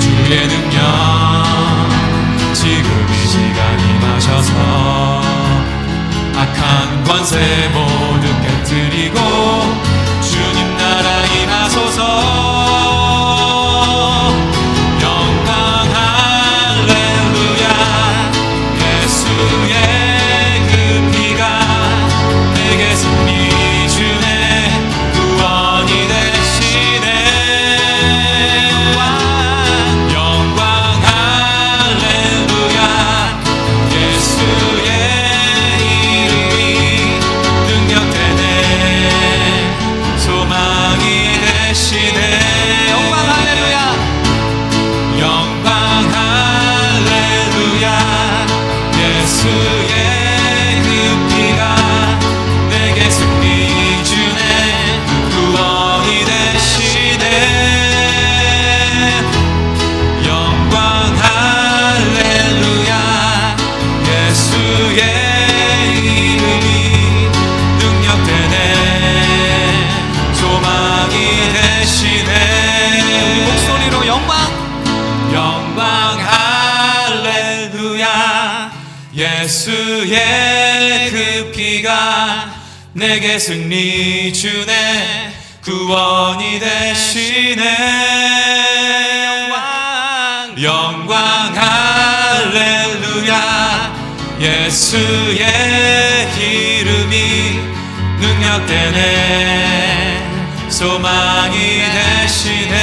주의 능력 지금 이 시간 임하셔서 악한 권세 모두 깨뜨리고 주님 나라 임하소서. 영광 할렐루야. 예수의 그 피가 내게 승리 주네. 구원이 되시네. 영광 할렐루야. 예수의 이름이 능력되네. 소망이 되시네. 영광 할렐루야. 영광 할렐루야. 예수의 그 피가 내게 승리 주네. 구원이 되시네. 영광 할렐루야. 예수의 이름이 능력되네. 소망이 되시네. 목소리로 영광 할렐루야. 예수의 그 피가 내게 승리 주네. 구원이 되시네. 영광 할렐루야. 예수의 이름이 능력되네. 소망이 되시네.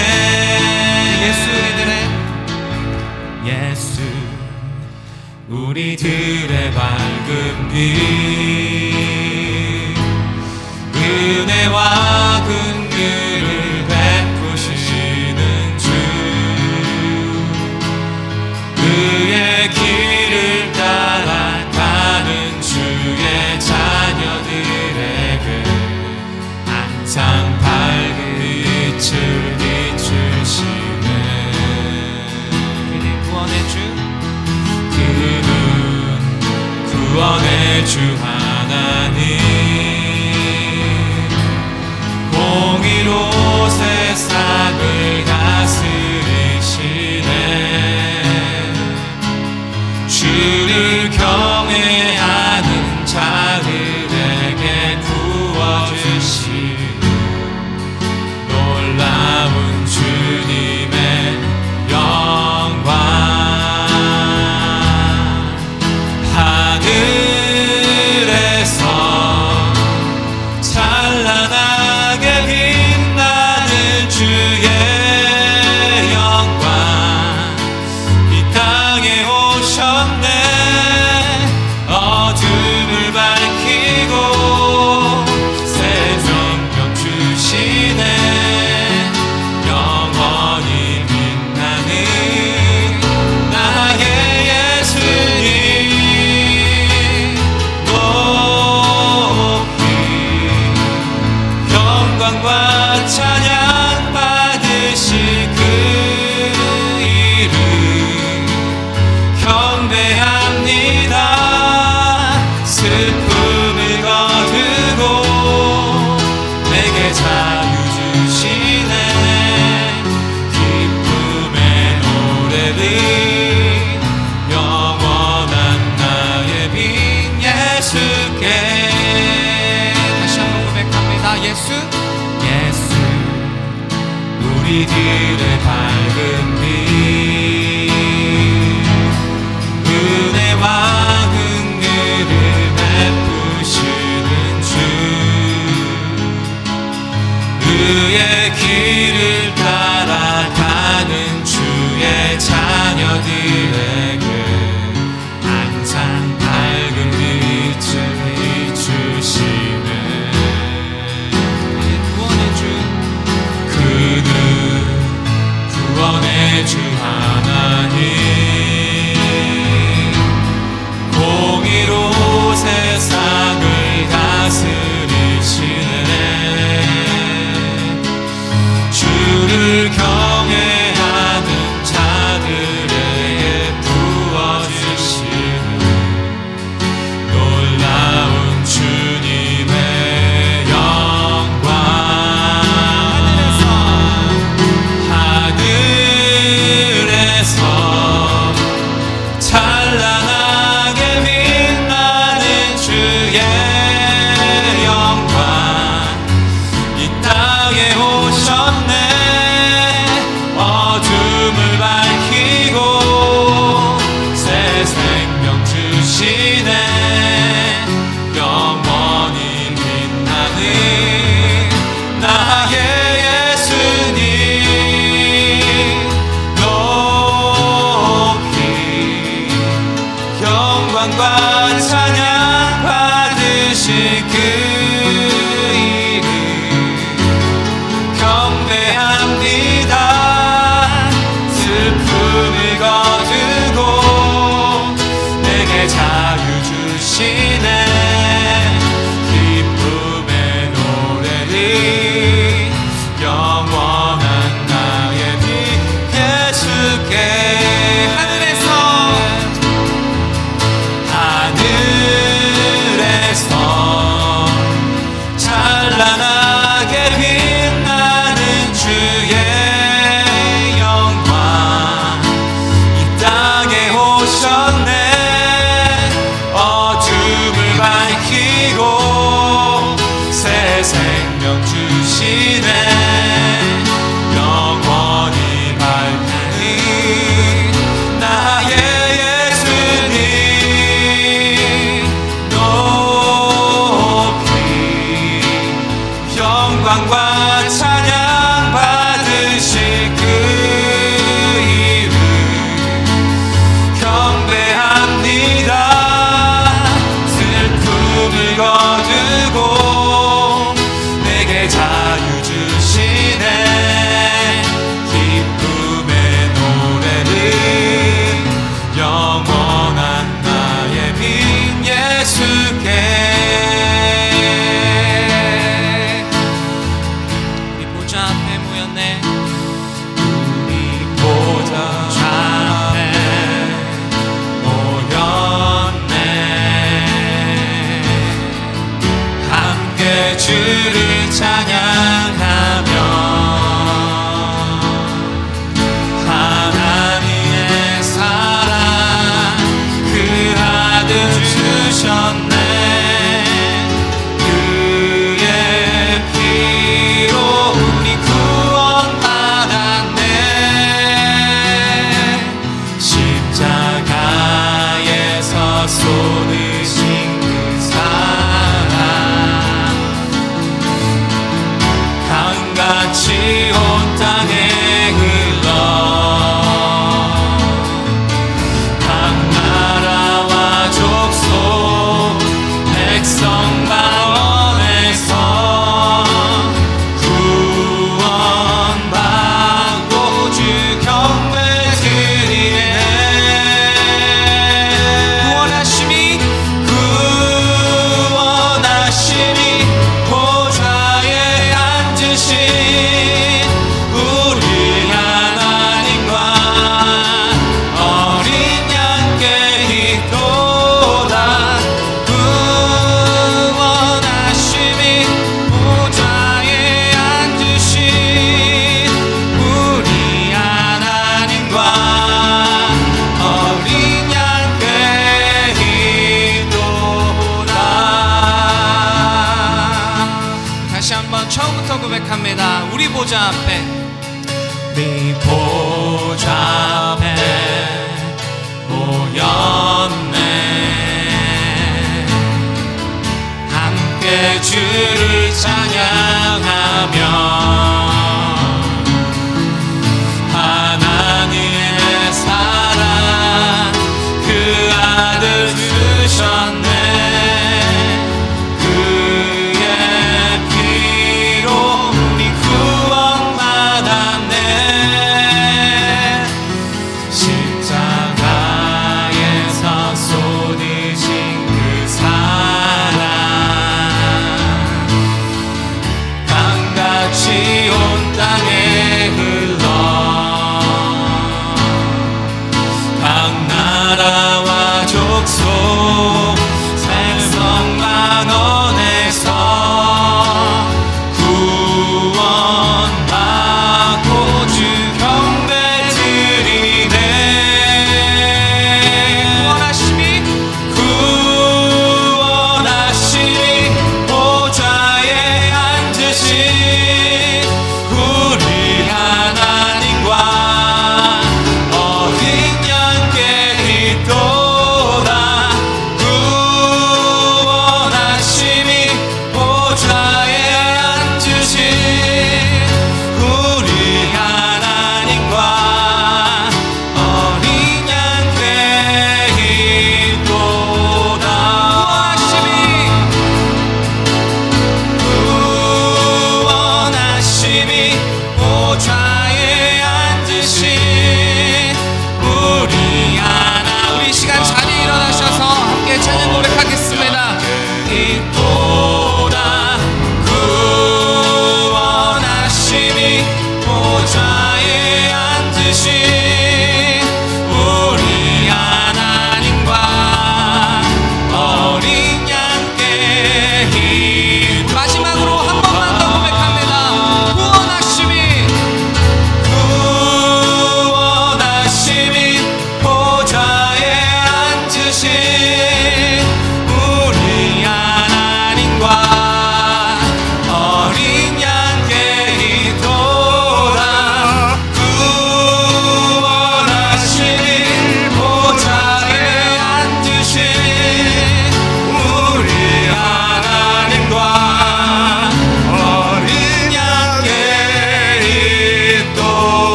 예수 우리들의 밝은 빛, 은혜와 긍휼을 베푸시는 주, 그의 길을 따라가는 주의 자녀들에게 항상 밝은 빛을 비추시네. 그는 구원의 주 하나님, 공의로 세상을 다스리시네. 주를 경외하는 자들에게 구워주시는 놀라운 주님의 영광. 하늘에서 찬란하게 빛나는 주의 영광 이 땅에 오셨네. 어둠을 밝히고 새 생명 주시네. 영원히 빛나는 나의 예수님 높이 영광과 찬양 받으실 그 이름 경배합니다. 슬픔을 거두고 내게 자유 주시네. 기쁨의 노래를 영원한 나의 빈 예수께 다시 한번 고백합니다. 예수 우리들의 밝은 빛, 은혜와 긍휼을 베푸시는 주, 그의 길을 따라가는 주의 자녀들에게 항상 밝은 빛을 비추시네. 그는 구원의 주 하나님, 공의로 세상을 다스리시네. 주를 경외하는 자들에게 부어주시는 놀라운 주님의 영광. 하늘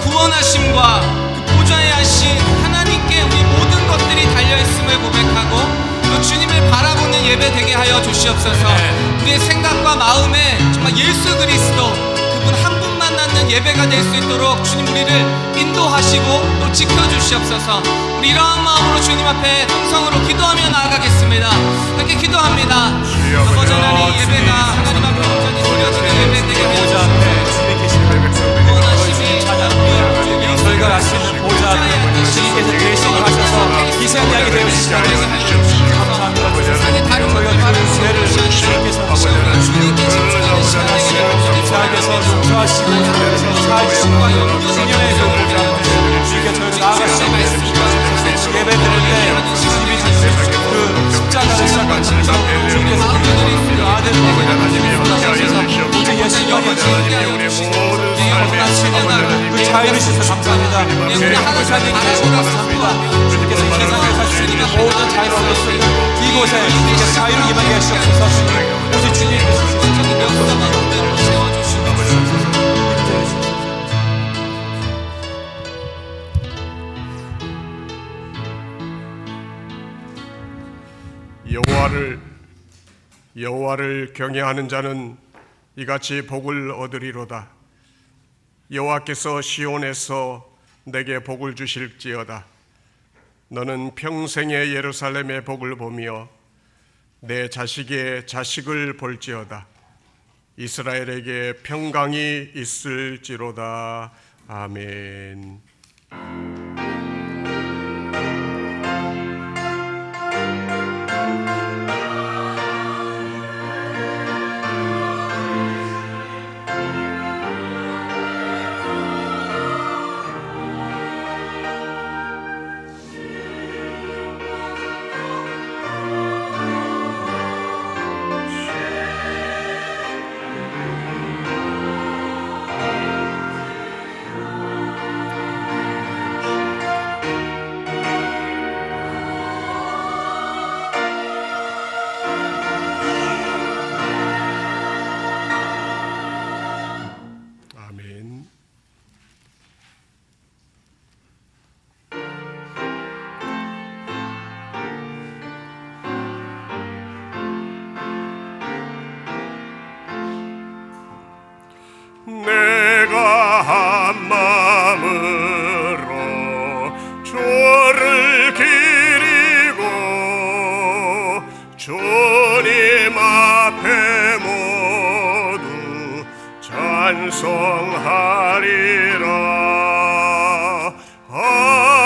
구원하심과 그 보좌에 하신 하나님께 우리 모든 것들이 달려있음을 고백하고 또 주님을 바라보는 예배 되게 하여 주시옵소서. 우리의 생각과 마음에 정말 예수 그리스도 그분 한 분만 낳는 예배가 될 수 있도록 주님 우리를 인도하시고 또 지켜주시옵소서. 우리 이러한 마음으로 주님 앞에 통성으로 기도하며 나아가겠습니다. 이렇게 기도합니다. 아버지 하나님, 예배가 하나님 앞에 온전히 드려지는 예배 되게 하여 보좌 앞에 주님 계시는 구원하심이 찬양하며 저희가 알 수 있는 보좌 앞에 주님께서 대신하셔서 희생양이 되어주시다니 감사합니다. 저희가 그 죄를 주님께서 자에게서 용서하시고 사하시고 주님의 종을 잡으시고 주님께 저희를 나아가시고 예배 드릴 때 주님이 주신 그 십자가를 시작하시고 주님께서 그 아들을 보내주셔서 오직 예수님이 그 자유를 주셔서 감사합니다. 하나님께 감사합니다. 주님께서 이 세상에 사실 모든 자유를 얻을 수 있는 이곳에 주님께서 자유를 임하게 하시옵소서. 오직 주님께서 여호와를 경외하는 자는 이같이 복을 얻으리로다. 여호와께서 시온에서 내게 복을 주실지어다. 너는 평생의 예루살렘의 복을 보며 내 자식의 자식을 볼지어다. 이스라엘에게 평강이 있을지로다. 아멘. 내가 한 마음으로 주를 기리고 주님 앞에 모두 찬송하리라.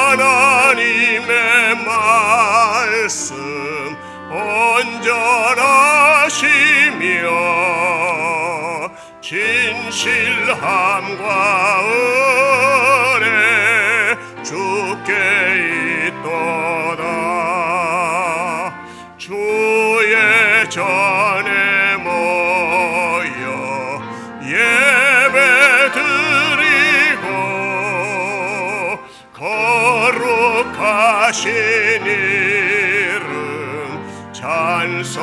하나님의 말씀 온전하시며 진실함과 은혜 주께 있도다. 주의 전에 모여 예배 드리고 거룩하신 이름 찬송하리라.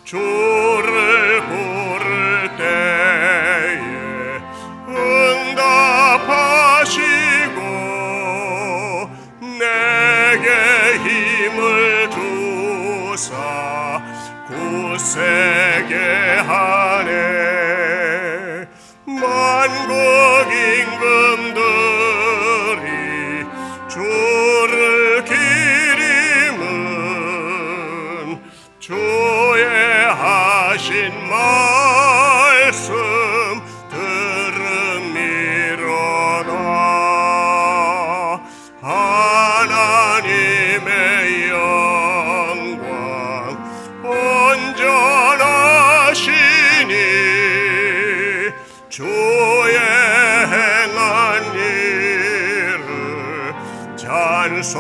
주를 부를 때에 응답하시고 내게 힘을 주사 굳세게 하네. 만국 임금들이 주를 기림은 주의 하신 말씀 들음이로다. 하나님의 영광 온전하시니 주의 행한 일을 찬송하리라.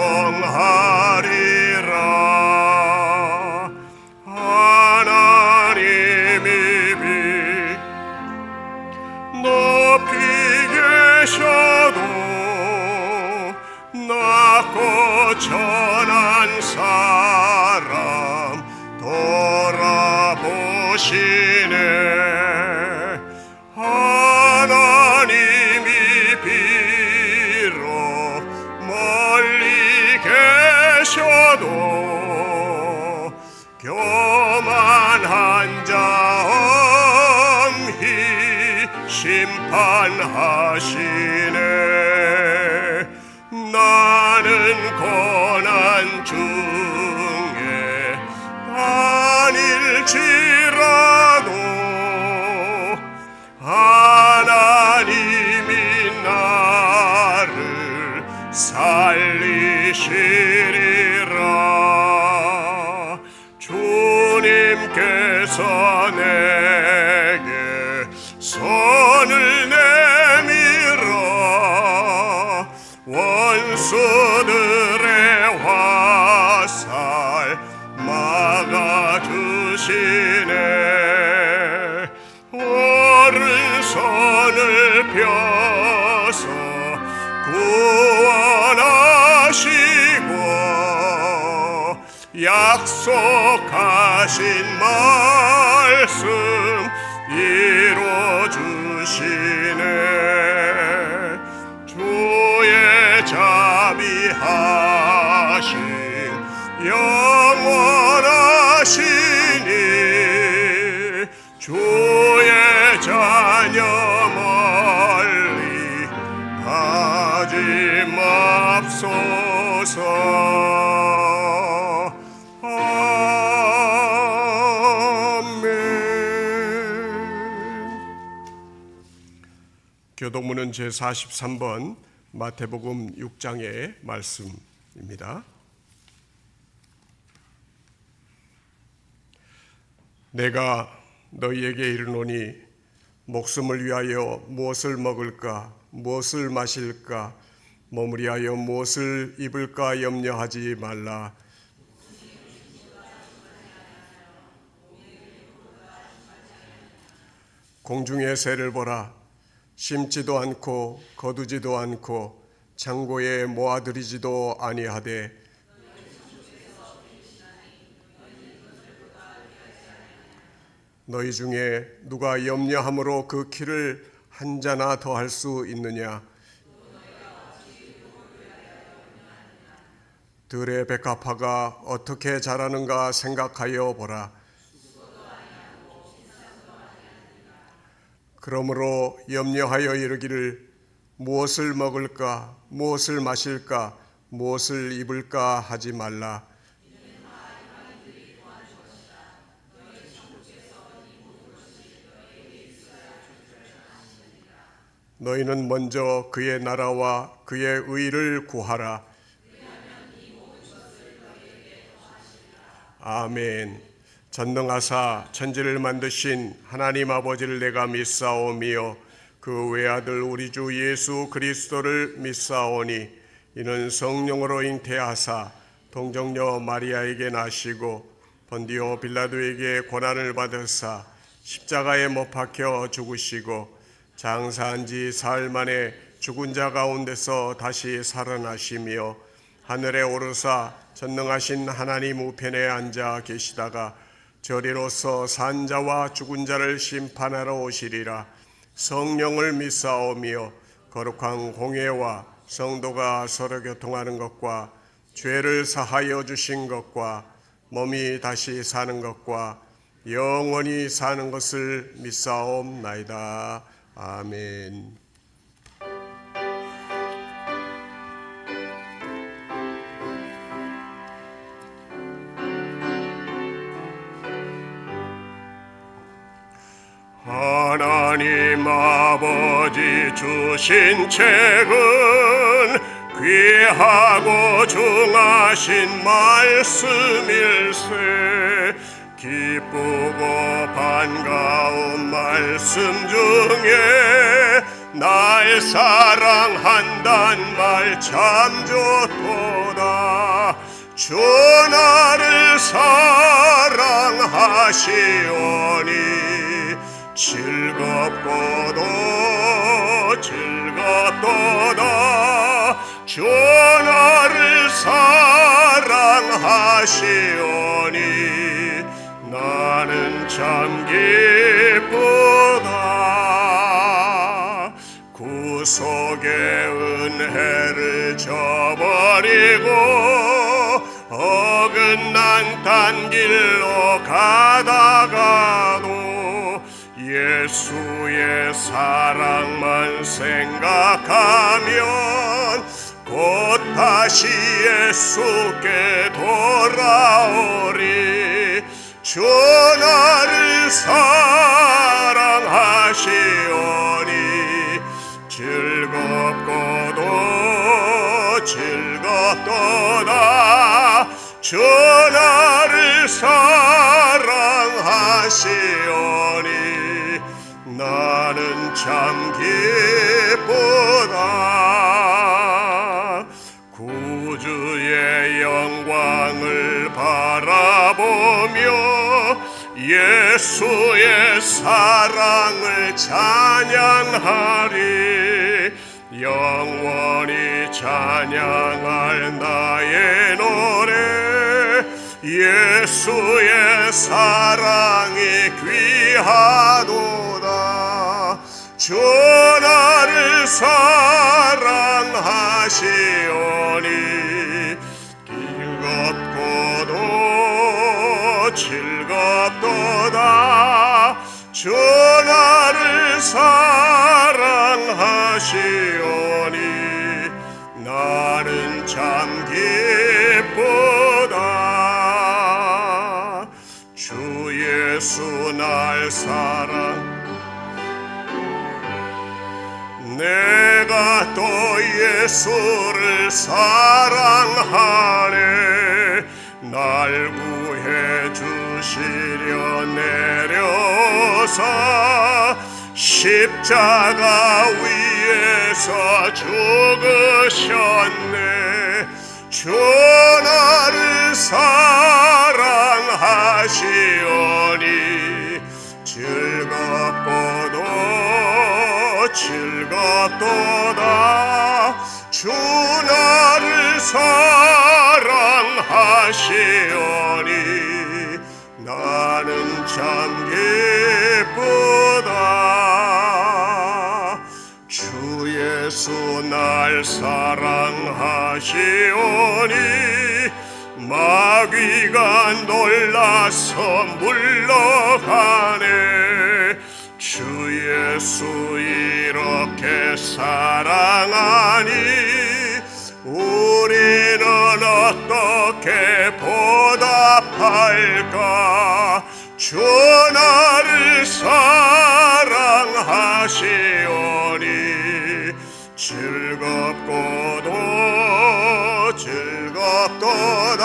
하나님이 높이 계셔도 낮고 천한 사람 돌아보시네. 교만한 자 엄히 심판하시네. 나는 고난 중에 다닐지라도 하나님이 나를 살리시리라. 주님께서 내게 손을 내밀어 원수들의 화살 막아주시네. 오른손을 펴서 구원하시고 약속하신 말씀 이루어주시네. 주의 자비하심 영원하시니 주의 자녀 멀리 하지 맙소서. 교독문은 제43번 마태복음 6장의 말씀입니다. 내가 너희에게 이르노니 목숨을 위하여 무엇을 먹을까 무엇을 마실까 머무리하여 무엇을 입을까 염려하지 말라. 공중의 새를 보라. 심지도 않고 거두지도 않고 창고에 모아들이지도 아니하되 너희 중에 누가 염려함으로 그 키를 한 자나 더 할 수 있느냐. 들의 백합화가 어떻게 자라는가 생각하여 보라. 그러므로 염려하여 이르기를 무엇을 먹을까 무엇을 마실까 무엇을 입을까 하지 말라. 너희는 먼저 그의 나라와 그의 의를 구하라. 아멘. 전능하사 천지를 만드신 하나님 아버지를 내가 믿사오며 그 외아들 우리 주 예수 그리스도를 믿사오니 이는 성령으로 잉태하사 동정녀 마리아에게 나시고 본디오 빌라도에게 고난을 받으사 십자가에 못 박혀 죽으시고 장사한 지 사흘 만에 죽은 자 가운데서 다시 살아나시며 하늘에 오르사 전능하신 하나님 우편에 앉아 계시다가 저리로서 산 자와 죽은 자를 심판하러 오시리라. 성령을 믿사오며 거룩한 공회와 성도가 서로 교통하는 것과 죄를 사하여 주신 것과 몸이 다시 사는 것과 영원히 사는 것을 믿사옵나이다. 아멘. 하나님 아버지 주신 책은 귀하고 중하신 말씀일세. 기쁘고 반가운 말씀 중에 날 사랑한단 말 참 좋도다. 주 나를 사랑하시오니 즐겁고도 즐겁도다. 주 나를 사랑하시오니 나는 참 기쁘다. 구속의 은혜를 저버리고 딴 길로 가다가도 예수의 사랑만 생각하면 곧 다시 예수께 돌아오리. 주 나를 사랑하시오니 즐겁고도 즐겁도다. 주 나를 사랑하시오니 나는 참 기쁘다. 구주의 영광을 바라보며 예수의 사랑을 찬양하리. 영원히 찬양할 나의 노래 예수의 사랑이 귀하도다. 주 나를 사랑하시오니 즐겁고도 즐겁도다. 주 나를 사랑하시오니 나는 참 기쁘다. 주 예수 날 사랑 내가 또 예수를 사랑하네. 날 구해 주시려 내려서 십자가 위에서 죽으셨네. 주 나를 사랑하시오니 즐겁고도 즐겁도다. 주 나를 사랑하시오니 나는 참 기쁘다. 주 예수 날 사랑하시오니 마귀가 놀라서 물러가네. 주 예수 이렇게 사랑하니 우리는 어떻게 보답할까. 주 나를 사랑하시오니 즐겁고도 즐겁도다.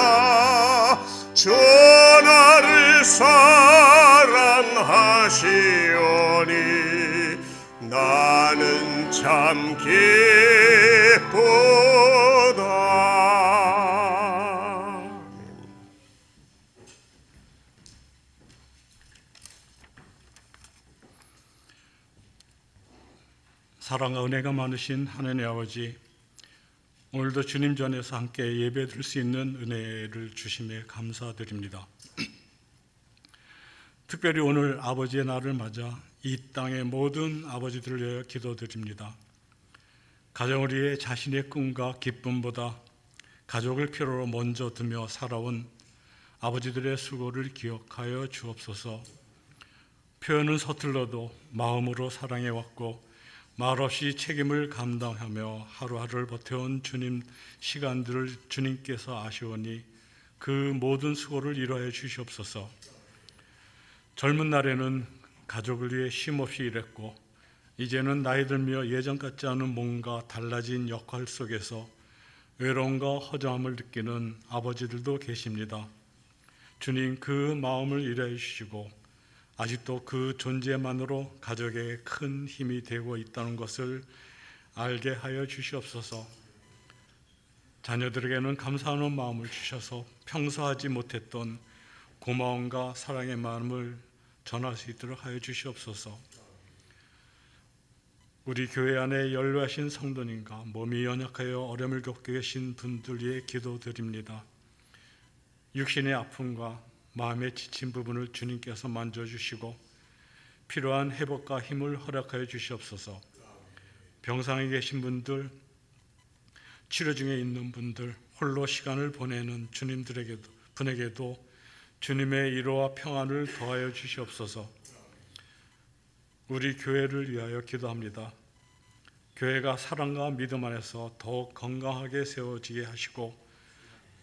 주 나를 사랑하시오니 나는 참 기쁘다. 사랑과 은혜가 많으신 하나님의 아버지, 오늘도 주님 전에서 함께 예배드릴 수 있는 은혜를 주심에 감사드립니다. 특별히 오늘 아버지의 날을 맞아 이 땅의 모든 아버지들을 위하여 기도드립니다. 가정을 위해 자신의 꿈과 기쁨보다 가족을 필요로 먼저 두며 살아온 아버지들의 수고를 기억하여 주옵소서. 표현은 서툴러도 마음으로 사랑해왔고 말없이 책임을 감당하며 하루하루를 버텨온 주님 시간들을 주님께서 아시오니 그 모든 수고를 이루어 주시옵소서. 젊은 날에는 가족을 위해 쉼없이 일했고 이제는 나이 들며 예전 같지 않은 뭔가 달라진 역할 속에서 외로움과 허전함을 느끼는 아버지들도 계십니다. 주님, 그 마음을 이해해 주시고 아직도 그 존재만으로 가족에 큰 힘이 되고 있다는 것을 알게 하여 주시옵소서. 자녀들에게는 감사하는 마음을 주셔서 평소 하지 못했던 고마움과 사랑의 마음을 전할 수 있도록 하여 주시옵소서. 우리 교회 안에 연로하신 성도님과 몸이 연약하여 어려움을 겪고 계신 분들 위해 기도드립니다. 육신의 아픔과 마음의 지친 부분을 주님께서 만져주시고 필요한 회복과 힘을 허락하여 주시옵소서. 병상에 계신 분들, 치료 중에 있는 분들, 홀로 시간을 보내는 분에게도 주님의 위로와 평안을 더하여 주시옵소서. 우리 교회를 위하여 기도합니다. 교회가 사랑과 믿음 안에서 더욱 건강하게 세워지게 하시고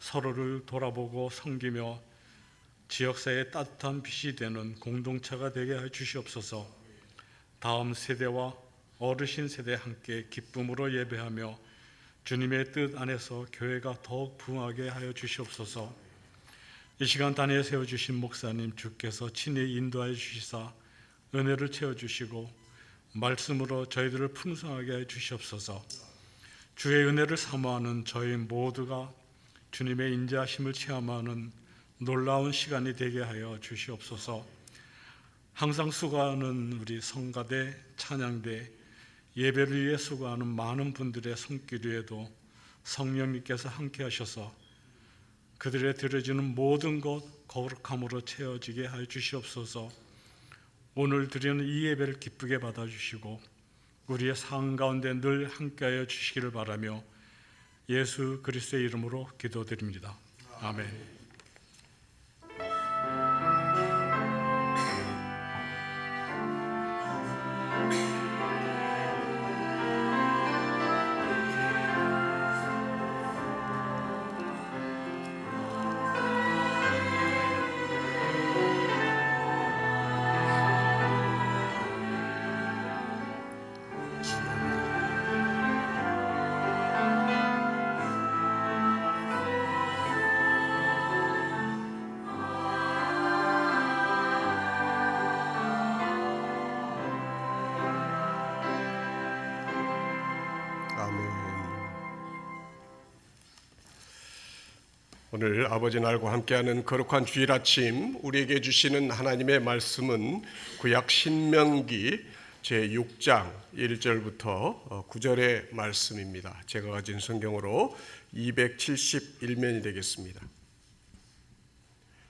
서로를 돌아보고 섬기며 지역사회의 따뜻한 빛이 되는 공동체가 되게 해 주시옵소서. 다음 세대와 어르신 세대 함께 기쁨으로 예배하며 주님의 뜻 안에서 교회가 더욱 부흥하게 하여 주시옵소서. 이 시간 단위에 세워주신 목사님 주께서 친히 인도하여 주시사 은혜를 채워주시고 말씀으로 저희들을 풍성하게 해 주시옵소서. 주의 은혜를 사모하는 저희 모두가 주님의 인자하심을 체험하는 놀라운 시간이 되게 하여 주시옵소서. 항상 수고하는 우리 성가대, 찬양대, 예배를 위해 수고하는 많은 분들의 손길 위에도 성령님께서 함께 하셔서 그들의 드려지는 모든 것 거룩함으로 채워지게 하여 주시옵소서. 오늘 드리는 이 예배를 기쁘게 받아주시고 우리의 삶 가운데 늘 함께하여 주시기를 바라며 예수 그리스도의 이름으로 기도드립니다. 아멘. 오늘 아버지 날과 함께하는 거룩한 주일 아침 우리에게 주시는 하나님의 말씀은 구약 신명기 제6장 1절부터 9절의 말씀입니다. 제가 가진 성경으로 271면이 되겠습니다.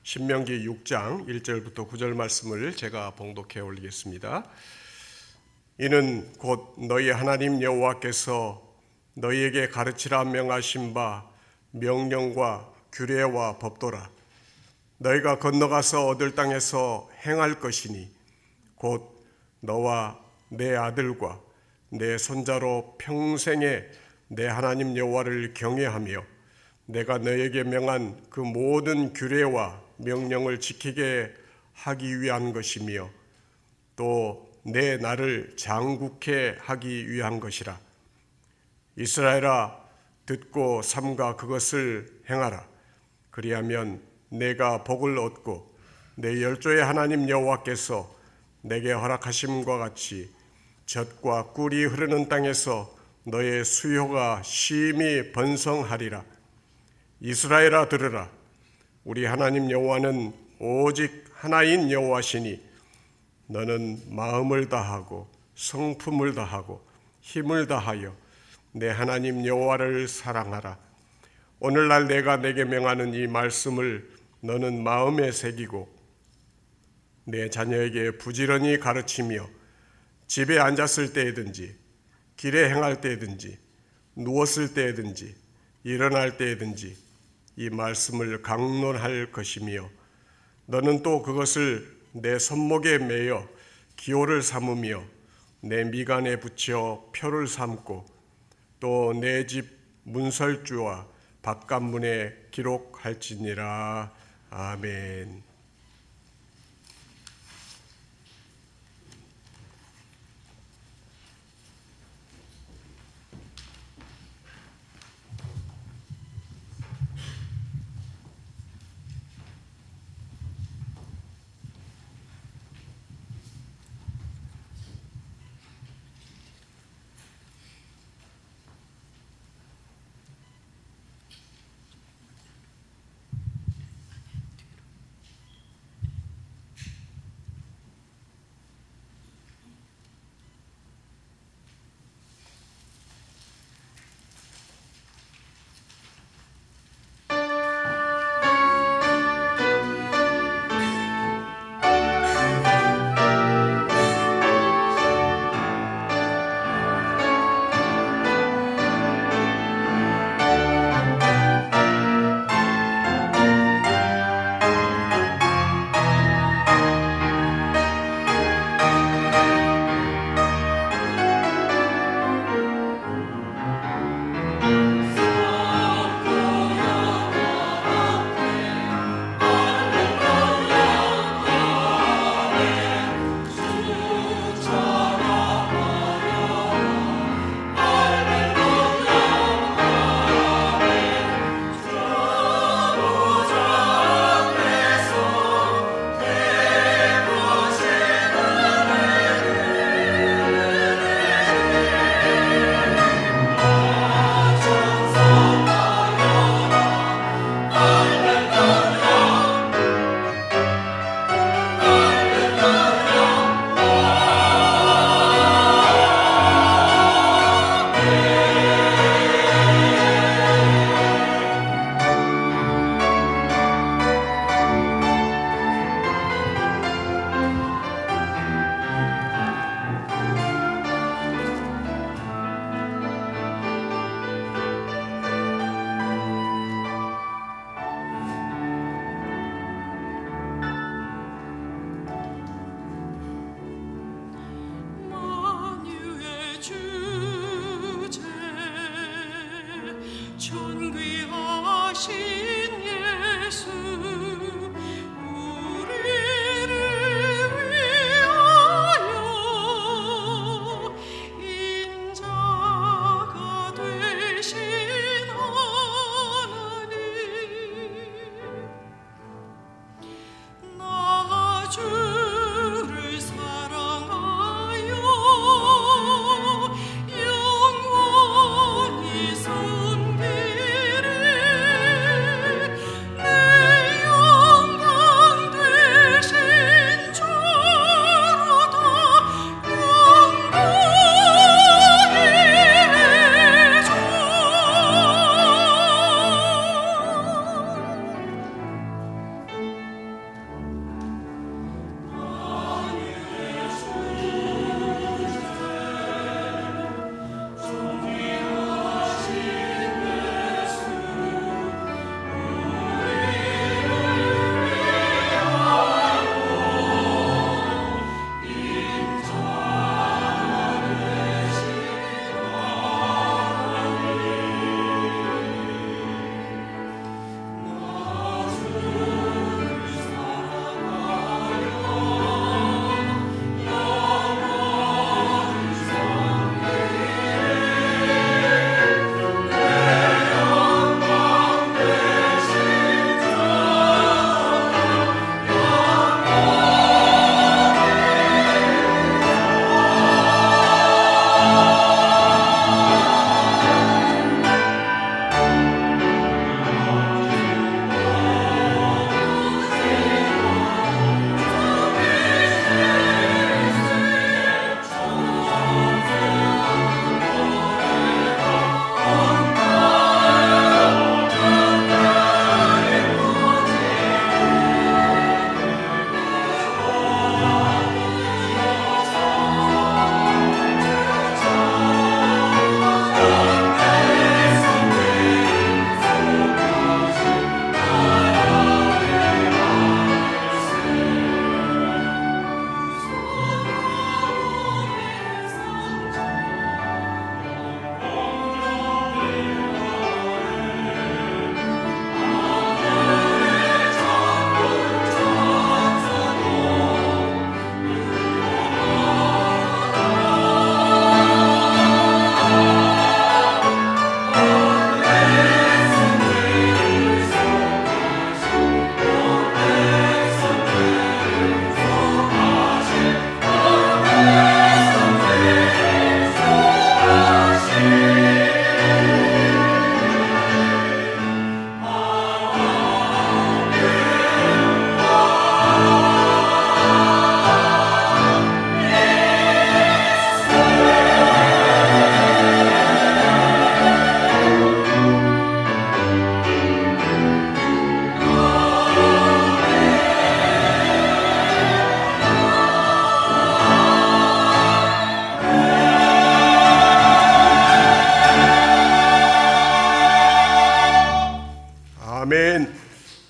신명기 6장 1절부터 9절 말씀을 제가 봉독해 올리겠습니다. 이는 곧 너희 하나님 여호와께서 너희에게 가르치라 명하신 바 명령과 규례와 법도라. 너희가 건너가서 얻을 땅에서 행할 것이니 곧 너와 내 아들과 내 손자로 평생에 내 하나님 여호와를 경외하며 내가 너에게 명한 그 모든 규례와 명령을 지키게 하기 위한 것이며 또 내 나를 장국케 하기 위한 것이라. 이스라엘아, 듣고 삼가 그것을 행하라. 그리하면 내가 복을 얻고 내 열조의 하나님 여호와께서 내게 허락하심과 같이 젖과 꿀이 흐르는 땅에서 너의 수요가 심히 번성하리라. 이스라엘아, 들으라. 우리 하나님 여호와는 오직 하나인 여호와시니 너는 마음을 다하고 성품을 다하고 힘을 다하여 내 하나님 여호와를 사랑하라. 오늘날 내가 내게 명하는 이 말씀을 너는 마음에 새기고 내 자녀에게 부지런히 가르치며 집에 앉았을 때에든지 길에 행할 때에든지 누웠을 때에든지 일어날 때에든지 이 말씀을 강론할 것이며 너는 또 그것을 내 손목에 매어 기호를 삼으며 내 미간에 붙여 표를 삼고 또 내 집 문설주와 바깥문에 기록할지니라. 아멘.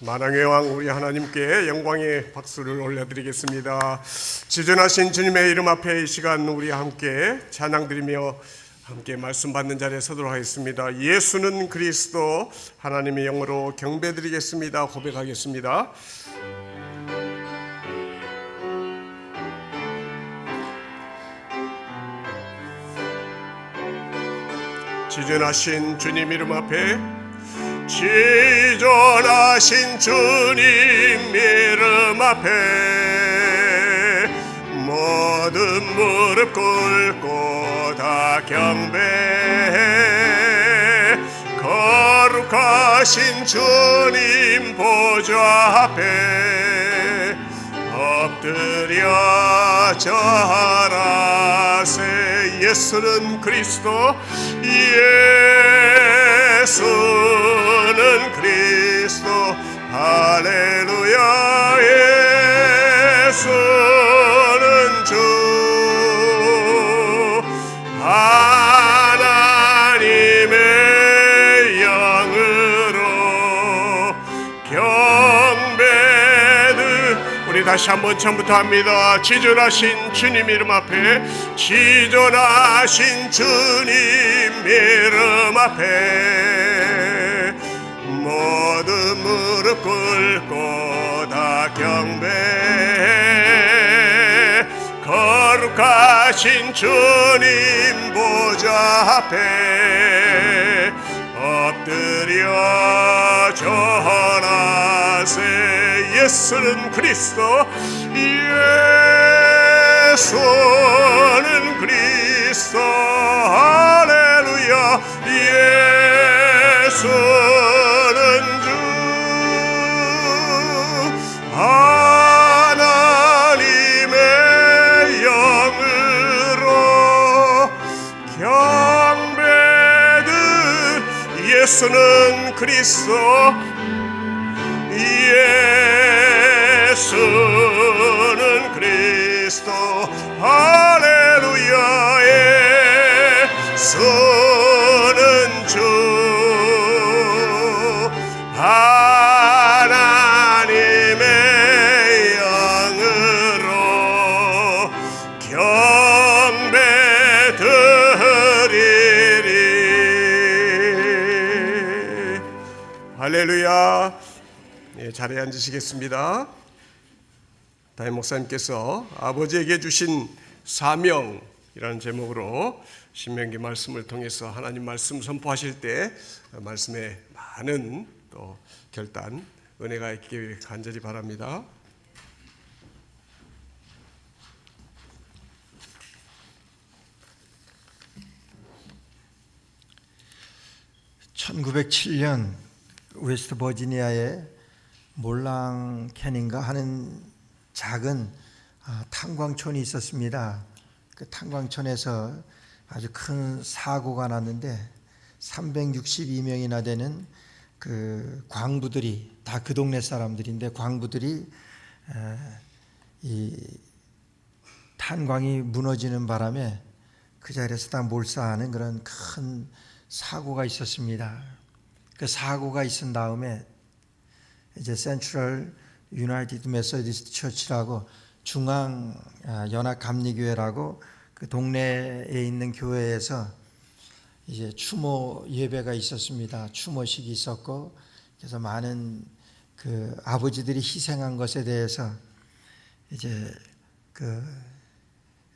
만왕의 왕 우리 하나님께 영광의 박수를 올려드리겠습니다. 지존하신 주님의 이름 앞에 이 시간 우리 함께 찬양드리며 함께 말씀 받는 자리에 서도록 하겠습니다. 예수는 그리스도, 하나님의 영으로 경배드리겠습니다. 고백하겠습니다. 지존하신 주님 이름 앞에, 지존하신 주님 이름 앞에 모든 무릎 꿇고 다 경배해. 거룩하신 주님 보좌 앞에 엎드려 절하세. 예수는 그리스도, 예수는 그리스도, 할렐루야. 예수는 주, 하나님의 영으로 경배드. 우리 다시 한번 처음부터 합니다. 지존하신 주님 이름 앞에, 지존하신 주님 이름 앞에 모든 무릎 꿇고 다 경배해. 거룩하신 주님 보좌 앞에 엎드려 절하세. 예수는 그리스도, 예수는 그리스도, 할렐루야. 예수는 주, 하나님의 영으로 경배드. 예수는 그리스도, 예수는 그리스도, 할렐루야. 예수는 주, 하나님의 영으로 경배드리리. 할렐루야. 자리에 앉으시겠습니다. 담임 목사님께서 아버지에게 주신 사명이라는 제목으로 신명기 말씀을 통해서 하나님 말씀 선포하실 때 말씀에 많은 또 결단, 은혜가 있기를 간절히 바랍니다. (1907년) 웨스트 버지니아의 몰랑 캐닌가 하는 작은 탄광촌이 있었습니다. 그 탄광촌에서 아주 큰 사고가 났는데 362명이나 되는 그 광부들이, 다 그 동네 사람들인데 광부들이 이 탄광이 무너지는 바람에 그 자리에서 다 몰사하는 그런 큰 사고가 있었습니다. 그 사고가 있은 다음에 이제 센트럴 유나이티드 메소디스트 처치라고 중앙 연합 감리교회라고 그 동네에 있는 교회에서 이제 추모 예배가 있었습니다. 추모식이 있었고, 그래서 많은 그 아버지들이 희생한 것에 대해서 이제 그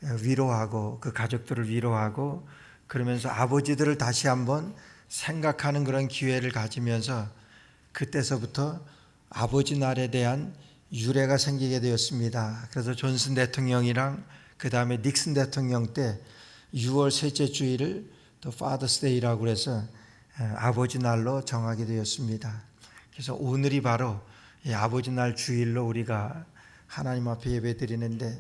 위로하고 그 가족들을 위로하고 그러면서 아버지들을 다시 한번 생각하는 그런 기회를 가지면서 그때서부터 아버지 날에 대한 유래가 생기게 되었습니다. 그래서 존슨 대통령이랑 그 다음에 닉슨 대통령 때 6월 셋째 주일을 또 Father's Day라고 그래서 아버지 날로 정하게 되었습니다. 그래서 오늘이 바로 이 아버지 날 주일로 우리가 하나님 앞에 예배 드리는데,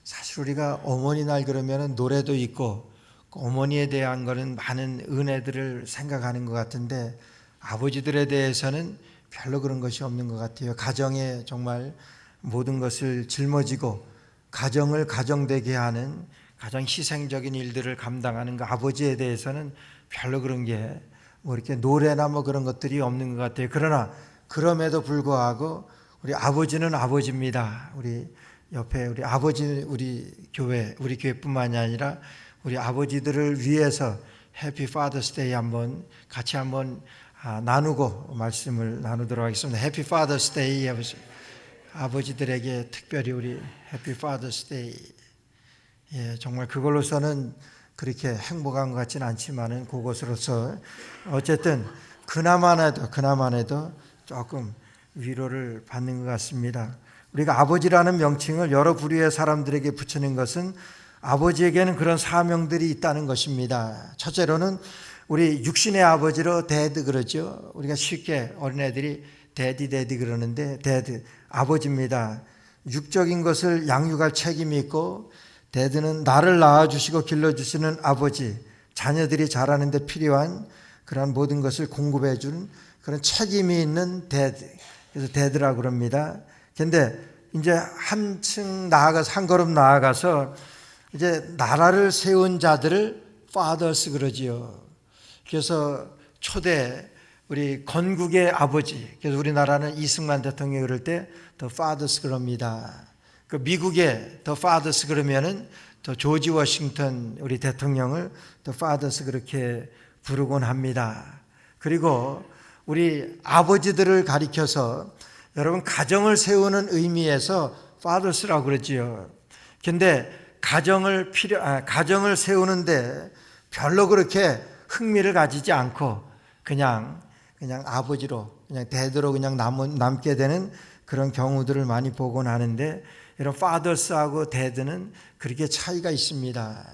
사실 우리가 어머니 날 그러면 노래도 있고 어머니에 대한 거는 많은 은혜들을 생각하는 것 같은데 아버지들에 대해서는 별로 그런 것이 없는 것 같아요. 가정에 정말 모든 것을 짊어지고 가정을 가정되게 하는 가장 희생적인 일들을 감당하는 그 아버지에 대해서는 별로 그런 게 뭐 이렇게 노래나 뭐 그런 것들이 없는 것 같아요. 그러나 그럼에도 불구하고 우리 아버지는 아버지입니다. 우리 옆에 우리 아버지, 우리 교회뿐만이 아니라 우리 아버지들을 위해서 해피 파더스 데이 한번 같이 한번 나누고 말씀을 나누도록 하겠습니다. 해피 파더스 데이. 아버지들에게 특별히 우리 해피 파더스 데이. 예, 정말 그걸로서는 그렇게 행복한 것 같지는 않지만은 그것으로서 어쨌든 그나마나도 조금 위로를 받는 것 같습니다. 우리가 아버지라는 명칭을 여러 부류의 사람들에게 붙이는 것은 아버지에게는 그런 사명들이 있다는 것입니다. 첫째로는 우리 육신의 아버지로 데드 그러죠. 우리가 쉽게 어린애들이 데디 그러는데 데드 아버지입니다. 육적인 것을 양육할 책임이 있고 데드는 나를 낳아주시고 길러주시는 아버지, 자녀들이 자라는 데 필요한 그런 모든 것을 공급해 주는 그런 책임이 있는 데드. 그래서 데드라고 그럽니다. 근데 이제 한 걸음 나아가서 이제 나라를 세운 자들을 fathers 그러지요. 그래서 초대 우리 건국의 아버지, 그래서 우리나라는 이승만 대통령이 그럴 때 the fathers 그럽니다. 그 미국의 the fathers 그러면은 또 조지 워싱턴 우리 대통령을 the fathers 그렇게 부르곤 합니다. 그리고 우리 아버지들을 가리켜서 여러분 가정을 세우는 의미에서 fathers라고 그러지요. 근데 가정을 세우는데 별로 그렇게 흥미를 가지지 않고 그냥 아버지로 그냥 대대로 그냥 남게 되는 그런 경우들을 많이 보곤 하는데 이런 fathers하고 dad는 그렇게 차이가 있습니다.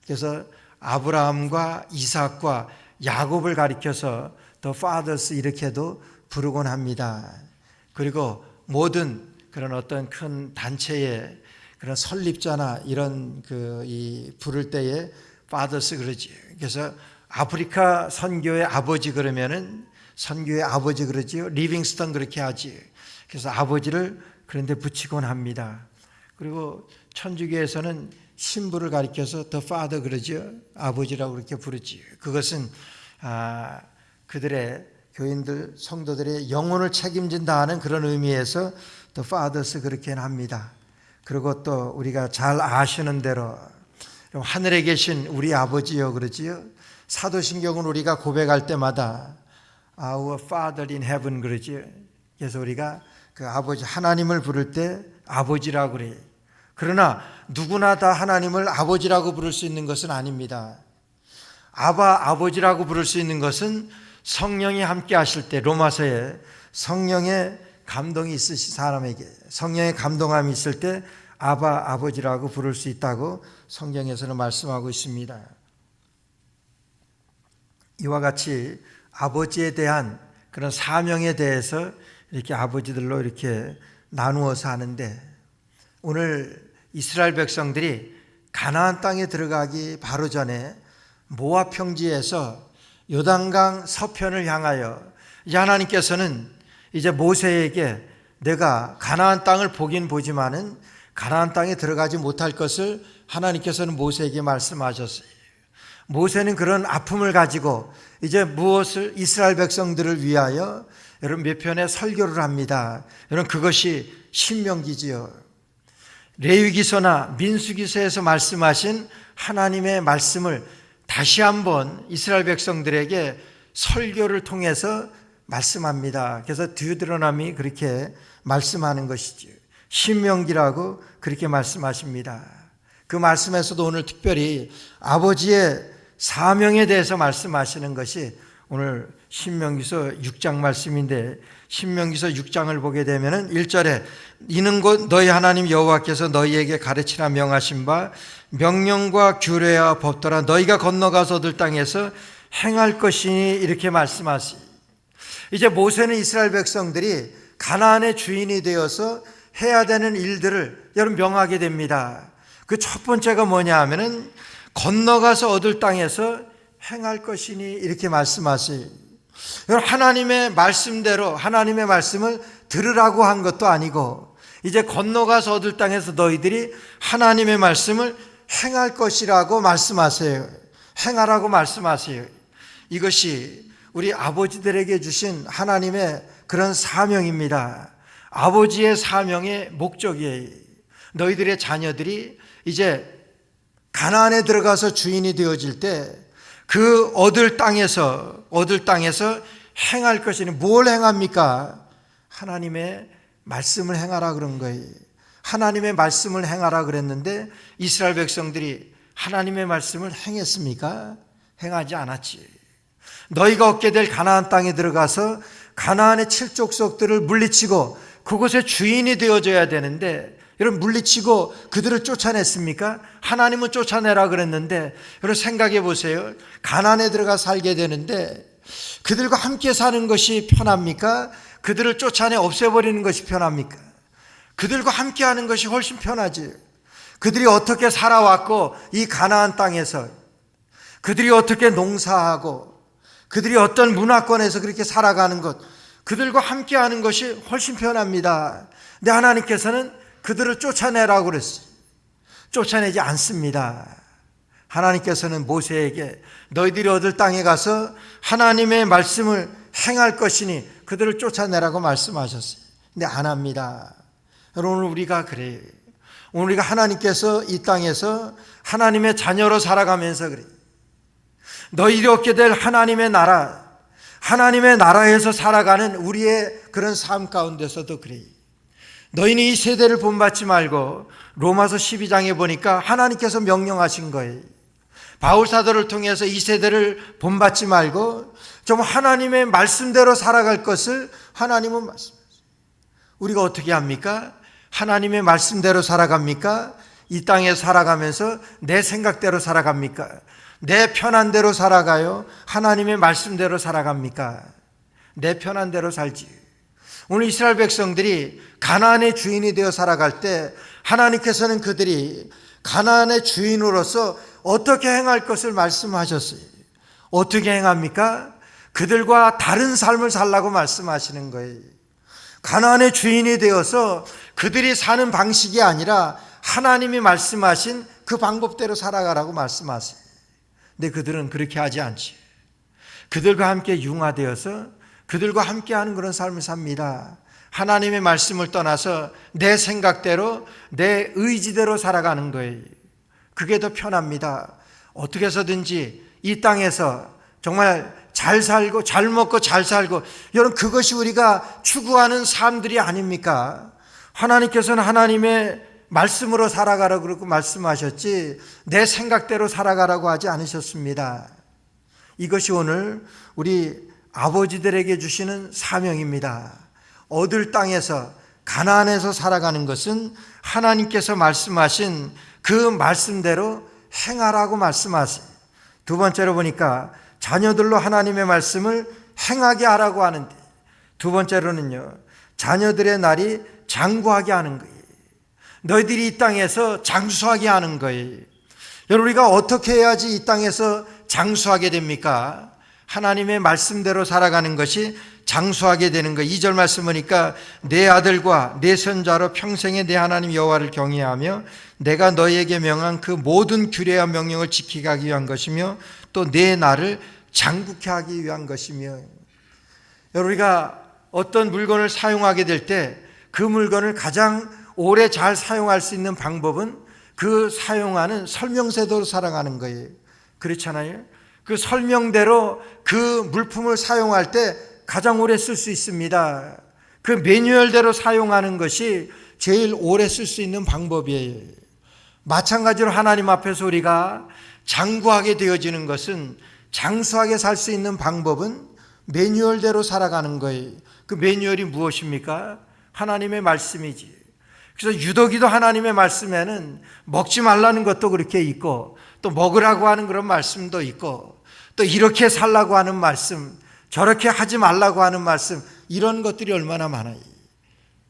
그래서 아브라함과 이삭과 야곱을 가리켜서 the fathers 이렇게도 부르곤 합니다. 그리고 모든 그런 어떤 큰 단체의 그런 설립자나 이런 부를 때에 fathers 그러지. 그래서 아프리카 선교의 아버지 그러면은 선교의 아버지 그러지요. 리빙스턴 그렇게 하지. 그래서 아버지를 그런데 붙이곤 합니다. 그리고 천주교에서는 신부를 가리켜서 the father 그러죠. 아버지라고 그렇게 부르지. 그것은 그들의 교인들 성도들의 영혼을 책임진다 하는 그런 의미에서 the fathers 그렇게 합니다. 그리고 또 우리가 잘 아시는 대로 하늘에 계신 우리 아버지요 그러지요. 사도신경은 우리가 고백할 때마다 Our Father in Heaven 그러지요. 그래서 우리가 그 아버지 하나님을 부를 때 아버지라고 그래요. 그러나 누구나 다 하나님을 아버지라고 부를 수 있는 것은 아닙니다. 아버지라고 부를 수 있는 것은 성령이 함께 하실 때 로마서에 성령의 감동이 있으신 사람에게 성령의 감동함이 있을 때 아버지라고 부를 수 있다고 성경에서는 말씀하고 있습니다. 이와 같이 아버지에 대한 그런 사명에 대해서 이렇게 아버지들로 이렇게 나누어서 하는데 오늘 이스라엘 백성들이 가나안 땅에 들어가기 바로 전에 모압 평지에서 요단강 서편을 향하여 이제 하나님께서는 이제 모세에게 내가 가나안 땅을 보긴 보지만은 가나안 땅에 들어가지 못할 것을 하나님께서는 모세에게 말씀하셨어요. 모세는 그런 아픔을 가지고 이제 무엇을 이스라엘 백성들을 위하여 여러분 몇 편의 설교를 합니다. 여러분 그것이 신명기지요. 레위기서나 민수기서에서 말씀하신 하나님의 말씀을 다시 한번 이스라엘 백성들에게 설교를 통해서 말씀합니다. 그래서 드유드로노미 그렇게 말씀하는 것이지요. 신명기라고 그렇게 말씀하십니다. 그 말씀에서도 오늘 특별히 아버지의 사명에 대해서 말씀하시는 것이 오늘 신명기서 6장 말씀인데 신명기서 6장을 보게 되면 1절에 이는 곧 너희 하나님 여호와께서 너희에게 가르치라 명하신 바 명령과 규례와 법도라 너희가 건너가서 얻을 땅에서 행할 것이니 이렇게 말씀하시. 이제 모세는 이스라엘 백성들이 가나안의 주인이 되어서 해야 되는 일들을 여러분 명하게 됩니다. 그 첫 번째가 뭐냐 하면은 건너가서 얻을 땅에서 행할 것이니 이렇게 말씀하세요. 하나님의 말씀대로 하나님의 말씀을 들으라고 한 것도 아니고 이제 건너가서 얻을 땅에서 너희들이 하나님의 말씀을 행할 것이라고 말씀하세요. 행하라고 말씀하세요. 이것이 우리 아버지들에게 주신 하나님의 그런 사명입니다. 아버지의 사명의 목적이에요. 너희들의 자녀들이 이제 가나안에 들어가서 주인이 되어질 때 그 얻을 땅에서 행할 것이니 뭘 행합니까? 하나님의 말씀을 행하라 그런 거예요. 하나님의 말씀을 행하라 그랬는데 이스라엘 백성들이 하나님의 말씀을 행했습니까? 행하지 않았지. 너희가 얻게 될 가나안 땅에 들어가서 가나안의 칠족속들을 물리치고 그곳의 주인이 되어줘야 되는데, 여러분, 물리치고 그들을 쫓아냈습니까? 하나님은 쫓아내라 그랬는데, 여러분 생각해 보세요. 가나안에 들어가 살게 되는데 그들과 함께 사는 것이 편합니까? 그들을 쫓아내 없애버리는 것이 편합니까? 그들과 함께 하는 것이 훨씬 편하지. 그들이 어떻게 살아왔고 이 가나안 땅에서 그들이 어떻게 농사하고 그들이 어떤 문화권에서 그렇게 살아가는 것, 그들과 함께 하는 것이 훨씬 편합니다. 근데 하나님께서는 그들을 쫓아내라고 그랬어요. 쫓아내지 않습니다. 하나님께서는 모세에게 너희들이 얻을 땅에 가서 하나님의 말씀을 행할 것이니 그들을 쫓아내라고 말씀하셨어요. 근데 안 합니다. 여러분, 오늘 우리가 그래요. 오늘 우리가 하나님께서 이 땅에서 하나님의 자녀로 살아가면서 그래요. 너희들이 얻게 될 하나님의 나라, 하나님의 나라에서 살아가는 우리의 그런 삶 가운데서도 그래요. 너희는 이 세대를 본받지 말고, 로마서 12장에 보니까 하나님께서 명령하신 거예요. 바울사도를 통해서 이 세대를 본받지 말고 좀 하나님의 말씀대로 살아갈 것을 하나님은 말씀하세요. 우리가 어떻게 합니까? 하나님의 말씀대로 살아갑니까? 이 땅에 살아가면서 내 생각대로 살아갑니까? 내 편한 대로 살아가요? 하나님의 말씀대로 살아갑니까? 내 편한 대로 살지. 오늘 이스라엘 백성들이 가나안의 주인이 되어 살아갈 때 하나님께서는 그들이 가나안의 주인으로서 어떻게 행할 것을 말씀하셨어요. 어떻게 행합니까? 그들과 다른 삶을 살라고 말씀하시는 거예요. 가나안의 주인이 되어서 그들이 사는 방식이 아니라 하나님이 말씀하신 그 방법대로 살아가라고 말씀하세요. 근데 그들은 그렇게 하지 않지. 그들과 함께 융화되어서 그들과 함께하는 그런 삶을 삽니다. 하나님의 말씀을 떠나서 내 생각대로 내 의지대로 살아가는 거예요. 그게 더 편합니다. 어떻게 해서든지 이 땅에서 정말 잘 살고 잘 먹고 잘 살고, 여러분, 그것이 우리가 추구하는 삶들이 아닙니까? 하나님께서는 하나님의 말씀으로 살아가라고 그러고 말씀하셨지 내 생각대로 살아가라고 하지 않으셨습니다. 이것이 오늘 우리 아버지들에게 주시는 사명입니다. 얻을 땅에서 가나안에서 살아가는 것은 하나님께서 말씀하신 그 말씀대로 행하라고 말씀하세요. 두 번째로 보니까 자녀들로 하나님의 말씀을 행하게 하라고 하는데, 두 번째로는요, 자녀들의 날이 장구하게 하는 거예요. 너희들이 이 땅에서 장수하게 하는 거예요. 여러분, 우리가 어떻게 해야지 이 땅에서 장수하게 됩니까? 하나님의 말씀대로 살아가는 것이 장수하게 되는 거예요. 2절 말씀 보니까 내 아들과 내 선자로 평생에 내 하나님 여호와를 경외하며 내가 너희에게 명한 그 모든 규례와 명령을 지키게 하기 위한 것이며 또 내 나를 장국케 하기 위한 것이며. 여러분, 우리가 어떤 물건을 사용하게 될 때 그 물건을 가장 오래 잘 사용할 수 있는 방법은 그 사용하는 설명서대로 살아가는 거예요. 그렇잖아요. 그 설명대로 그 물품을 사용할 때 가장 오래 쓸 수 있습니다. 그 매뉴얼대로 사용하는 것이 제일 오래 쓸 수 있는 방법이에요. 마찬가지로 하나님 앞에서 우리가 장구하게 되어지는 것은, 장수하게 살 수 있는 방법은 매뉴얼대로 살아가는 거예요. 그 매뉴얼이 무엇입니까? 하나님의 말씀이지. 그래서 유독이도 하나님의 말씀에는 먹지 말라는 것도 그렇게 있고, 또 먹으라고 하는 그런 말씀도 있고, 또 이렇게 살라고 하는 말씀, 저렇게 하지 말라고 하는 말씀, 이런 것들이 얼마나 많아요.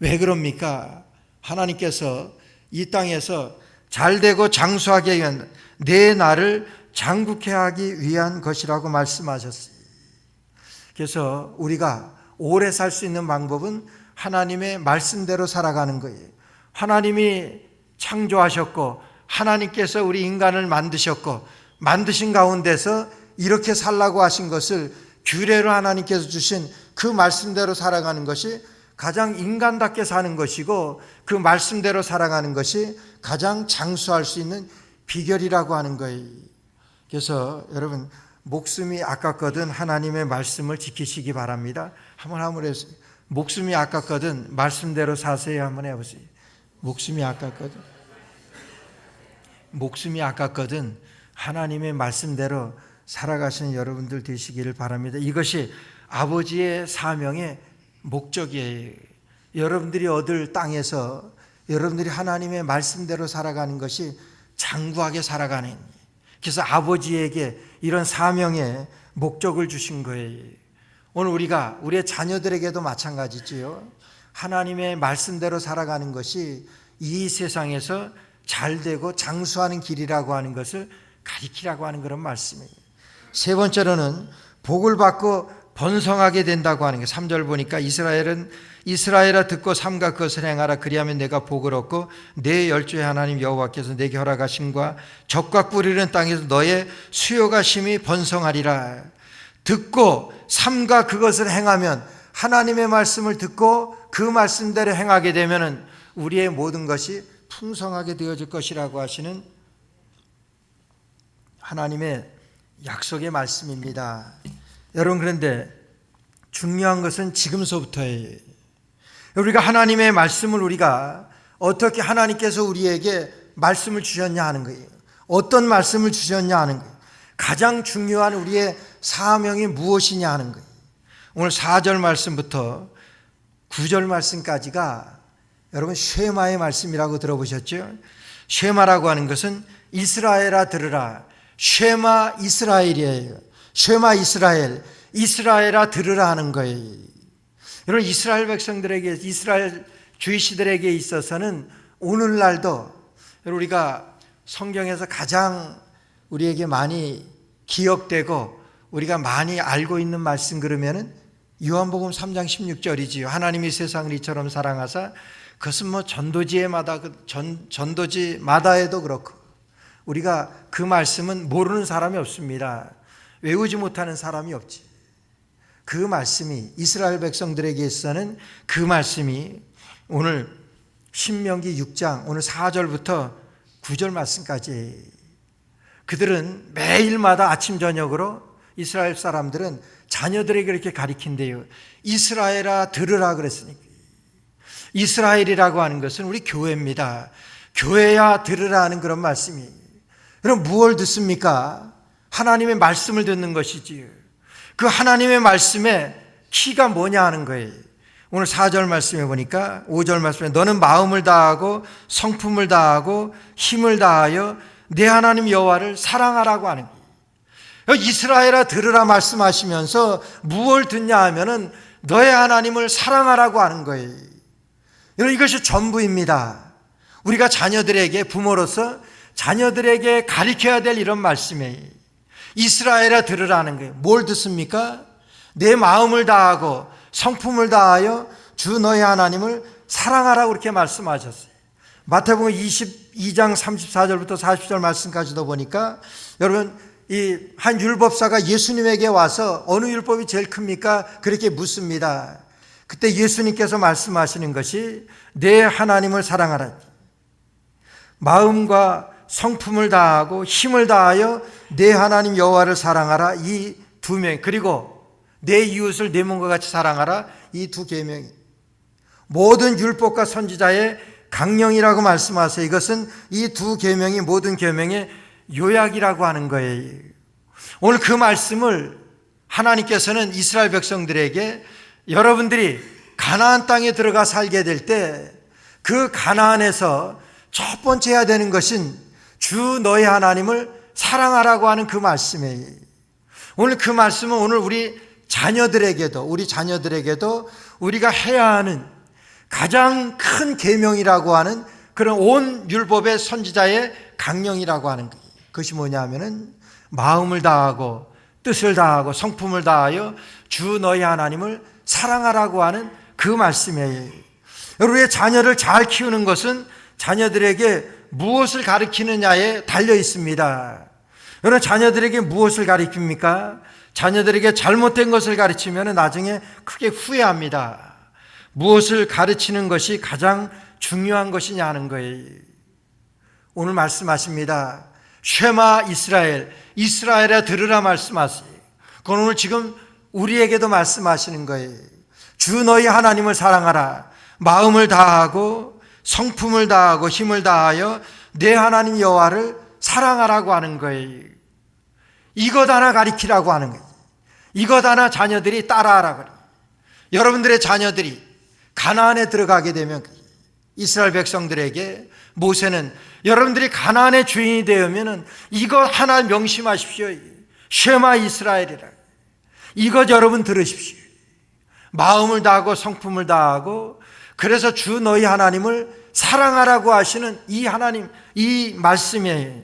왜 그럽니까? 하나님께서 이 땅에서 잘되고 장수하게 위한, 내 나를 장국케 하기 위한 것이라고 말씀하셨어요. 그래서 우리가 오래 살 수 있는 방법은 하나님의 말씀대로 살아가는 거예요. 하나님이 창조하셨고 하나님께서 우리 인간을 만드셨고 만드신 가운데서 이렇게 살라고 하신 것을 규례로 하나님께서 주신 그 말씀대로 살아가는 것이 가장 인간답게 사는 것이고, 그 말씀대로 살아가는 것이 가장 장수할 수 있는 비결이라고 하는 거예요. 그래서 여러분, 목숨이 아깝거든 하나님의 말씀을 지키시기 바랍니다. 한번 해서 목숨이 아깝거든 말씀대로 사세요. 한번 해보세요. 목숨이 아깝거든 하나님의 말씀대로 살아가시는 여러분들 되시기를 바랍니다. 이것이 아버지의 사명의 목적이에요. 여러분들이 얻을 땅에서 여러분들이 하나님의 말씀대로 살아가는 것이 장구하게 살아가는, 그래서 아버지에게 이런 사명의 목적을 주신 거예요. 오늘 우리가 우리의 자녀들에게도 마찬가지지요. 하나님의 말씀대로 살아가는 것이 이 세상에서 잘되고 장수하는 길이라고 하는 것을 가리키라고 하는 그런 말씀이에요. 세 번째로는 복을 받고 번성하게 된다고 하는 게 3절 보니까 이스라엘아 듣고 삼가 그것을 행하라. 그리하면 내가 복을 얻고 내 열조의 하나님 여호와께서 내게 허락하심과 적과 꿀이는 땅에서 너의 수요가 심히 번성하리라. 듣고 삼가 그것을 행하면, 하나님의 말씀을 듣고 그 말씀대로 행하게 되면 우리의 모든 것이 풍성하게 되어질 것이라고 하시는 하나님의 약속의 말씀입니다. 여러분, 그런데 중요한 것은 지금서부터예요. 우리가 하나님의 말씀을 우리가 어떻게 하나님께서 우리에게 말씀을 주셨냐 하는 거예요. 어떤 말씀을 주셨냐 하는 거예요. 가장 중요한 우리의 사명이 무엇이냐 하는 거예요. 오늘 4절 말씀부터 9절 말씀까지가 여러분 쉐마의 말씀이라고 들어보셨죠? 쉐마라고 하는 것은 이스라엘아 들으라. 쉐마 이스라엘이에요. 쉐마 이스라엘, 이스라엘아 들으라 하는 거예요. 여러분, 이스라엘 백성들에게, 이스라엘 주이시들에게 있어서는 오늘날도 우리가 성경에서 가장 우리에게 많이 기억되고 우리가 많이 알고 있는 말씀 그러면은 요한복음 3장 16절이지요. 하나님이 세상을 이처럼 사랑하사, 그것은 뭐 전도지마다에도 그렇고, 우리가 그 말씀은 모르는 사람이 없습니다. 외우지 못하는 사람이 없지. 그 말씀이 이스라엘 백성들에게 있어서는 그 말씀이 오늘 신명기 6장 오늘 4절부터 9절 말씀까지, 그들은 매일마다 아침 저녁으로 이스라엘 사람들은 자녀들에게 이렇게 가리킨대요. 이스라엘아 들으라 그랬으니까. 이스라엘이라고 하는 것은 우리 교회입니다. 교회야 들으라 하는 그런 말씀이에요. 그럼 무엇을 듣습니까? 하나님의 말씀을 듣는 것이지요. 그 하나님의 말씀의 키가 뭐냐 하는 거예요. 오늘 4절 말씀에 보니까 5절 말씀에 너는 마음을 다하고 성품을 다하고 힘을 다하여 내 하나님 여호와를 사랑하라고 하는 거예요. 이스라엘아 들으라 말씀하시면서 무엇을 듣냐 하면은 너의 하나님을 사랑하라고 하는 거예요. 여러분, 이것이 전부입니다. 우리가 자녀들에게, 부모로서 자녀들에게 가르쳐야 될 이런 말씀이에요. 이스라엘아 들으라는 거예요. 뭘 듣습니까? 내 마음을 다하고 성품을 다하여 주 너의 하나님을 사랑하라고 그렇게 말씀하셨어요. 마태복음 22장 34절부터 40절 말씀까지도 보니까 여러분, 이 한 율법사가 예수님에게 와서 어느 율법이 제일 큽니까? 그렇게 묻습니다. 그때 예수님께서 말씀하시는 것이 내 하나님을 사랑하라. 마음과 성품을 다하고 힘을 다하여 내 하나님 여호와를 사랑하라. 이 두 명, 그리고 내 이웃을 내 몸과 같이 사랑하라. 이 두 계명이 모든 율법과 선지자의 강령이라고 말씀하세요. 이것은 이 두 계명이 모든 계명의 요약이라고 하는 거예요. 오늘 그 말씀을 하나님께서는 이스라엘 백성들에게 여러분들이 가나안 땅에 들어가 살게 될 때 그 가나안에서 첫 번째 해야 되는 것은 주 너의 하나님을 사랑하라고 하는 그 말씀이에요. 오늘 그 말씀은 오늘 우리 자녀들에게도 우리가 해야 하는 가장 큰 계명이라고 하는 그런 온 율법의 선지자의 강령이라고 하는 거예요. 그것이 뭐냐 하면은 마음을 다하고 뜻을 다하고 성품을 다하여 주 너희 하나님을 사랑하라고 하는 그 말씀이에요. 우리의 자녀를 잘 키우는 것은 자녀들에게 무엇을 가르치느냐에 달려 있습니다. 여러분, 자녀들에게 무엇을 가르칩니까? 자녀들에게 잘못된 것을 가르치면 나중에 크게 후회합니다. 무엇을 가르치는 것이 가장 중요한 것이냐 하는 거예요. 오늘 말씀하십니다. 쉐마 이스라엘, 이스라엘아 들으라 말씀하세요. 그건 오늘 지금 우리에게도 말씀하시는 거예요. 주 너희 하나님을 사랑하라. 마음을 다하고 성품을 다하고 힘을 다하여 내 하나님 여호와를 사랑하라고 하는 거예요. 이것 하나 가리키라고 하는 거예요. 이것 하나 자녀들이 따라하라고 그래요. 여러분들의 자녀들이 가나안에 들어가게 되면 이스라엘 백성들에게 모세는 여러분들이 가나안의 주인이 되면 이것 하나 명심하십시오. 쉐마 이스라엘이라. 이것 여러분 들으십시오. 마음을 다하고 성품을 다하고 그래서 주 너희 하나님을 사랑하라고 하시는 이 하나님, 이 말씀이에요.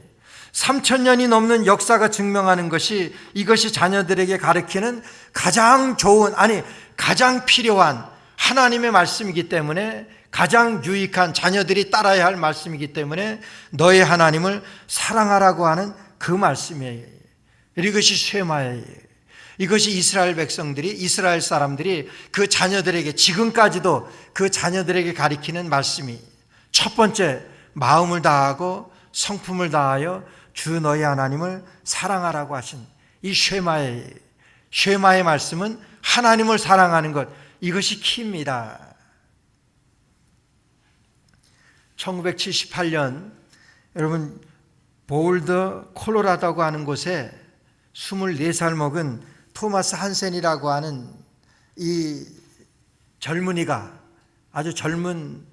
3000년이 넘는 역사가 증명하는 것이 이것이 자녀들에게 가르치는 가장 좋은, 아니 가장 필요한 하나님의 말씀이기 때문에 가장 유익한 자녀들이 따라야 할 말씀이기 때문에 너의 하나님을 사랑하라고 하는 그 말씀이에요. 이것이 쉐마예요. 이것이 이스라엘 백성들이, 이스라엘 사람들이 그 자녀들에게 지금까지도 그 자녀들에게 가리키는 말씀이 첫 번째 마음을 다하고 성품을 다하여 주 너희 하나님을 사랑하라고 하신 이 쉐마의 말씀은 하나님을 사랑하는 것, 이것이 키입니다. 1978년 여러분 보울더 콜로라도라고 하는 곳에 24살 먹은 토마스 한센이라고 하는 이 젊은이가 아주 젊은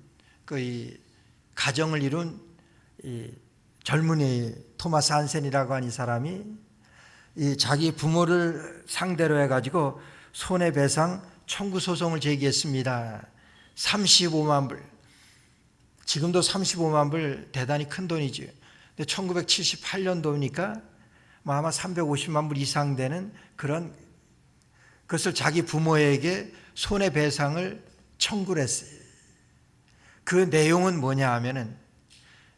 그 가정을 이룬 이 젊은이 토마스 한센이라고 하는 이 사람이 이 자기 부모를 상대로 해가지고 손해배상 청구 소송을 제기했습니다. 35만 불. 지금도 35만 불 대단히 큰 돈이죠. 근데 1978년도니까 아마 350만 불 이상 되는 그런 그것을 자기 부모에게 손해배상을 청구를 했어요. 그 내용은 뭐냐 하면은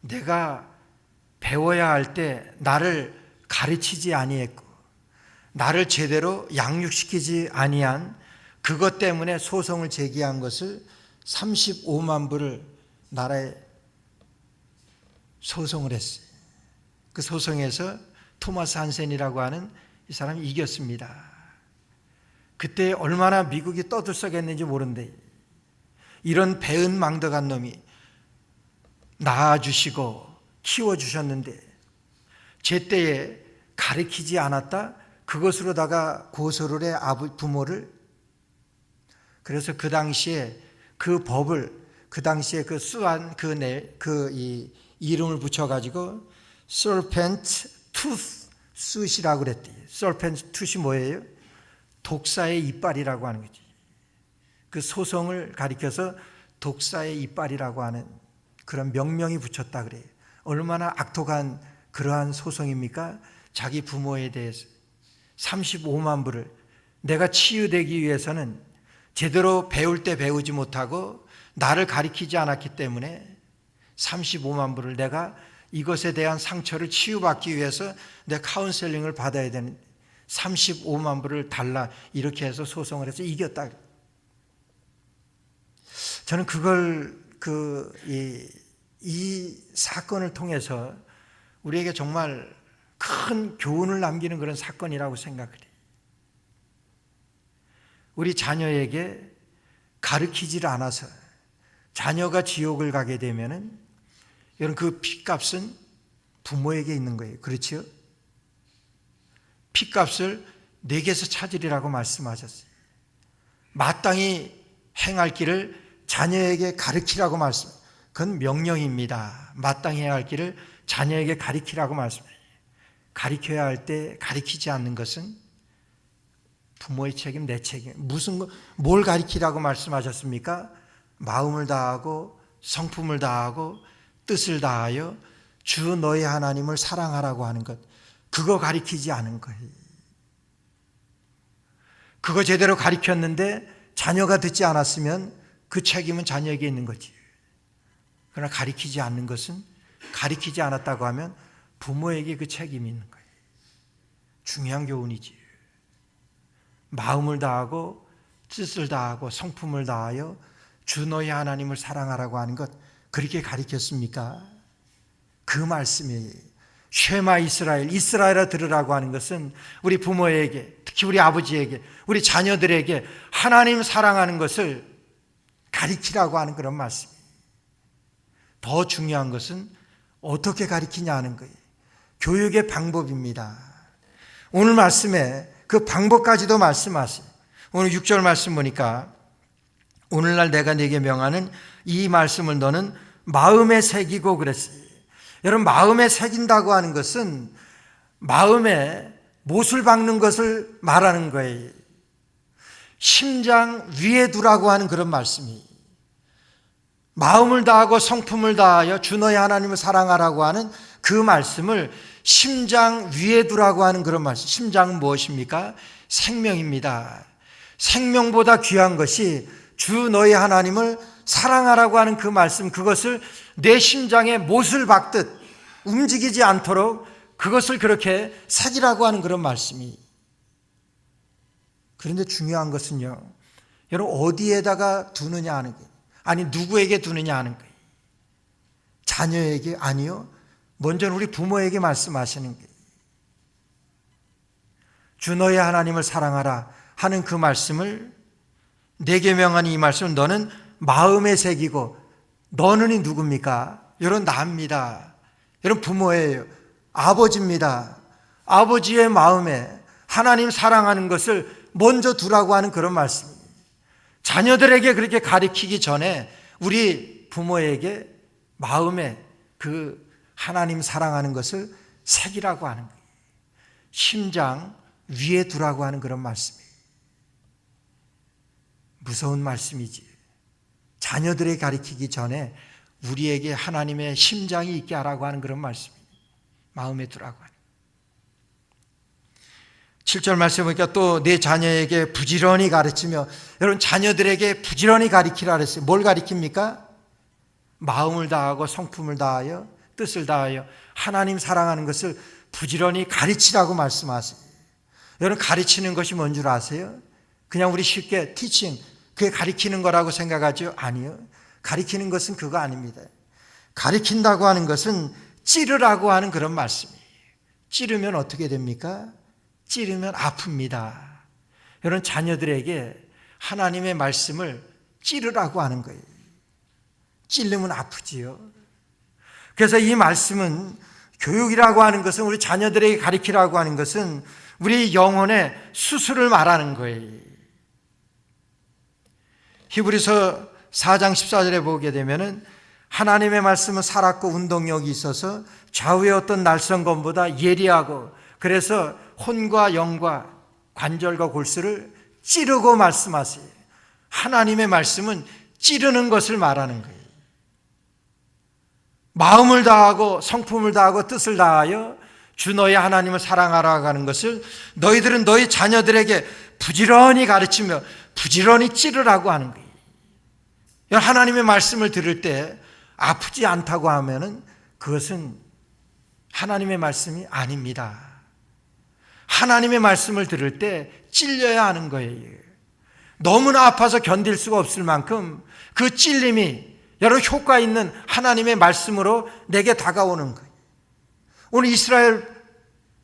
내가 배워야 할 때 나를 가르치지 아니했고 나를 제대로 양육시키지 아니한 그것 때문에 소송을 제기한 것을 35만 불을 나라에 소송을 했어요. 그 소송에서 토마스 한센이라고 하는 이 사람이 이겼습니다. 그때 얼마나 미국이 떠들썩했는지 모른대. 이런 배은망덕한 놈이 낳아주시고 키워주셨는데 제때에 가르치지 않았다? 그것으로다가 고소를 해 부모를. 그래서 그 당시에 그 법을 그 당시에 그 수한 이 이름을 붙여가지고 serpent tooth suit이라고 그랬대요. serpent tooth이 뭐예요? 독사의 이빨이라고 하는 거지. 그 소송을 가리켜서 독사의 이빨이라고 하는 그런 명명이 붙였다 그래요. 얼마나 악독한 그러한 소송입니까? 자기 부모에 대해서 35만 불을 내가 치유되기 위해서는 제대로 배울 때 배우지 못하고 나를 가리키지 않았기 때문에 35만 불을 내가 이것에 대한 상처를 치유받기 위해서 내 카운셀링을 받아야 되는 35만 불을 달라 이렇게 해서 소송을 해서 이겼다. 저는 그걸 이 사건을 통해서 우리에게 정말 큰 교훈을 남기는 그런 사건이라고 생각해요. 우리 자녀에게 가르치지를 않아서 자녀가 지옥을 가게 되면은 여러분 그 핏값은 부모에게 있는 거예요. 그렇죠? 핏값을 내게서 찾으리라고 말씀하셨어요. 마땅히 행할 길을 자녀에게 가르치라고 말씀. 그건 명령입니다. 마땅히 해야 할 길을 자녀에게 가르치라고 말씀해요. 가르쳐야 할 때 가르치지 않는 것은 부모의 책임, 내 책임. 뭘 가르치라고 말씀하셨습니까? 마음을 다하고 성품을 다하고 뜻을 다하여 주 너의 하나님을 사랑하라고 하는 것. 그거 가르치지 않은 거예요. 그거 제대로 가르쳤는데 자녀가 듣지 않았으면 그 책임은 자녀에게 있는 거지. 그러나 가르치지 않는 것은 가르치지 않았다고 하면 부모에게 그 책임이 있는 거예요. 중요한 교훈이지. 마음을 다하고 뜻을 다하고 성품을 다하여 주 너희 하나님을 사랑하라고 하는 것 그렇게 가르쳤습니까? 그 말씀이 쉐마 이스라엘, 이스라엘아 들으라고 하는 것은 우리 부모에게, 특히 우리 아버지에게, 우리 자녀들에게 하나님 사랑하는 것을 가르치라고 하는 그런 말씀이에요. 더 중요한 것은 어떻게 가르치냐 하는 거예요. 교육의 방법입니다. 오늘 말씀에 그 방법까지도 말씀하세요. 오늘 6절 말씀 보니까 오늘날 내가 네게 명하는 이 말씀을 너는 마음에 새기고 그랬어요. 여러분, 마음에 새긴다고 하는 것은 마음에 못을 박는 것을 말하는 거예요. 심장 위에 두라고 하는 그런 말씀이, 마음을 다하고 성품을 다하여 주 너희 하나님을 사랑하라고 하는 그 말씀을 심장 위에 두라고 하는 그런 말씀. 심장은 무엇입니까? 생명입니다. 생명보다 귀한 것이 주 너희 하나님을 사랑하라고 하는 그 말씀, 그것을 내 심장에 못을 박듯 움직이지 않도록 그것을 그렇게 새기라고 하는 그런 말씀이. 그런데 중요한 것은요, 여러분, 어디에다가 두느냐 하는 거예요. 아니, 누구에게 두느냐 하는 거예요. 자녀에게? 아니요, 먼저는 우리 부모에게 말씀하시는 거예요. 주 너희 하나님을 사랑하라 하는 그 말씀을, 내게 명하는 이 말씀은 너는 마음에 새기고, 너는이 누굽니까? 여러분, 나입니다. 여러분, 부모예요. 아버지입니다. 아버지의 마음에 하나님 사랑하는 것을 먼저 두라고 하는 그런 말씀입니다. 자녀들에게 그렇게 가르치기 전에 우리 부모에게 마음에 그 하나님 사랑하는 것을 새기라고 하는 거예요. 심장 위에 두라고 하는 그런 말씀이에요. 무서운 말씀이지. 자녀들에게 가르치기 전에 우리에게 하나님의 심장이 있게 하라고 하는 그런 말씀입니다. 마음에 두라고 하는. 7절 말씀에 보니까 또 내 자녀에게 부지런히 가르치며, 여러분, 자녀들에게 부지런히 가르치라 그랬어요. 뭘 가르칩니까? 마음을 다하고 성품을 다하여 뜻을 다하여 하나님 사랑하는 것을 부지런히 가르치라고 말씀하세요. 여러분, 가르치는 것이 뭔 줄 아세요? 그냥 우리 쉽게 티칭, 그게 가르치는 거라고 생각하죠? 아니요. 가르치는 것은 그거 아닙니다. 가르친다고 하는 것은 찌르라고 하는 그런 말씀이에요. 찌르면 어떻게 됩니까? 찌르면 아픕니다. 여러분, 자녀들에게 하나님의 말씀을 찌르라고 하는 거예요. 찌르면 아프지요. 그래서 이 말씀은, 교육이라고 하는 것은, 우리 자녀들에게 가르치라고 하는 것은 우리 영혼의 수술을 말하는 거예요. 히브리서 4장 14절에 보게 되면은 하나님의 말씀은 살았고 운동력이 있어서 좌우의 어떤 날선검보다 예리하고, 그래서 혼과 영과 관절과 골수를 찌르고 말씀하세요. 하나님의 말씀은 찌르는 것을 말하는 거예요. 마음을 다하고 성품을 다하고 뜻을 다하여 주 너희 하나님을 사랑하라고 하는 것을 너희들은 너희 자녀들에게 부지런히 가르치며 부지런히 찌르라고 하는 거예요. 하나님의 말씀을 들을 때 아프지 않다고 하면은 그것은 하나님의 말씀이 아닙니다. 하나님의 말씀을 들을 때 찔려야 하는 거예요. 너무나 아파서 견딜 수가 없을 만큼 그 찔림이 여러분 효과 있는 하나님의 말씀으로 내게 다가오는 거예요.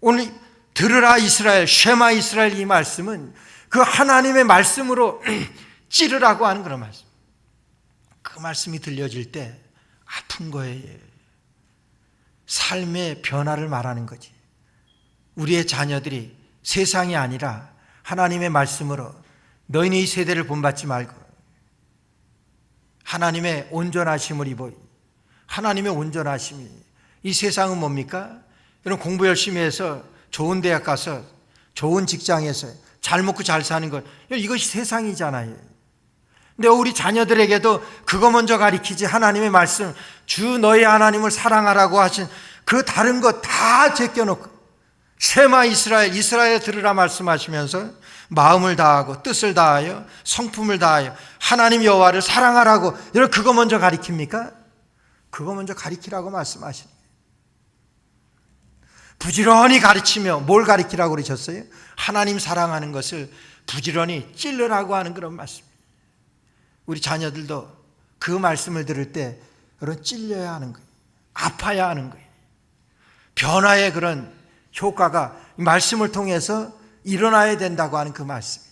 오늘 들으라 이스라엘, 쉐마 이스라엘, 이 말씀은 그 하나님의 말씀으로 찌르라고 하는 그런 말씀. 그 말씀이 들려질 때 아픈 거예요. 삶의 변화를 말하는 거지. 우리의 자녀들이 세상이 아니라 하나님의 말씀으로 너희는 이 세대를 본받지 말고 하나님의 온전하심을 입어. 하나님의 온전하심이, 이 세상은 뭡니까? 여러분, 공부 열심히 해서 좋은 대학 가서 좋은 직장에서 잘 먹고 잘 사는 것, 이것이 세상이잖아요. 근데 우리 자녀들에게도 그거 먼저 가르치지. 하나님의 말씀, 주 너희 하나님을 사랑하라고 하신 그 다른 것 다 제껴놓고 쉐마 이스라엘, 이스라엘 들으라 말씀하시면서 마음을 다하고 뜻을 다하여 성품을 다하여 하나님 여호와를 사랑하라고, 여러분, 그거 먼저 가르칩니까? 그거 먼저 가르치라고 말씀하시는 거예요. 부지런히 가르치며 뭘 가르치라고 그러셨어요? 하나님 사랑하는 것을 부지런히 찔러라고 하는 그런 말씀. 우리 자녀들도 그 말씀을 들을 때 여러분 찔려야 하는 거예요. 아파야 하는 거예요. 변화의 그런 효과가 이 말씀을 통해서 일어나야 된다고 하는 그 말씀.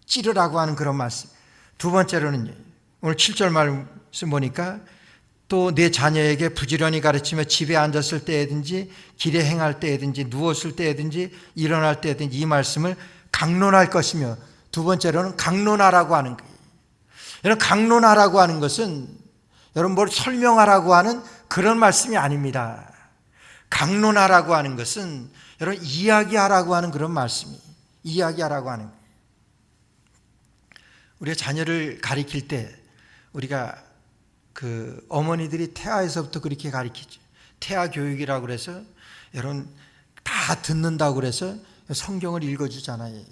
찌르라고 하는 그런 말씀. 두 번째로는 오늘 7절 말씀 보니까 또 내 자녀에게 부지런히 가르치며 집에 앉았을 때든지 길에 행할 때든지 누웠을 때든지 일어날 때든지 이 말씀을 강론할 것이며, 두 번째로는 강론하라고 하는 거예요. 여러분, 강론하라고 하는 것은 여러분 뭘 설명하라고 하는 그런 말씀이 아닙니다. 강론하라고 하는 것은 여러분 이야기하라고 하는 그런 말씀이, 이야기하라고 하는 거예요. 우리가 자녀를 가리킬 때 우리가 그 어머니들이 태아에서부터 그렇게 가리키죠. 태아 교육이라고 그래서 여러분 다 듣는다고 그래서 성경을 읽어주잖아요.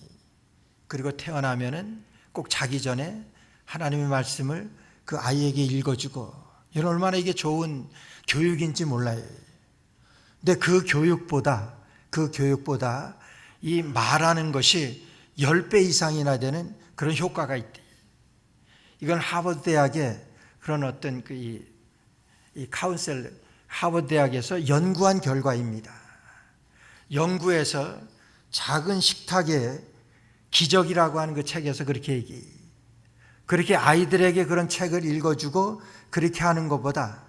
그리고 태어나면은 꼭 자기 전에 하나님의 말씀을 그 아이에게 읽어주고, 여러분 얼마나 이게 좋은 교육인지 몰라요. 근데 그 교육보다 이 말하는 것이 10배 이상이나 되는 그런 효과가 있대. 이건 하버드 대학의 그런 어떤 이 카운셀, 하버드 대학에서 연구한 결과입니다. 연구에서 작은 식탁의 기적이라고 하는 그 책에서 그렇게 얘기해요. 그렇게 아이들에게 그런 책을 읽어주고 그렇게 하는 것보다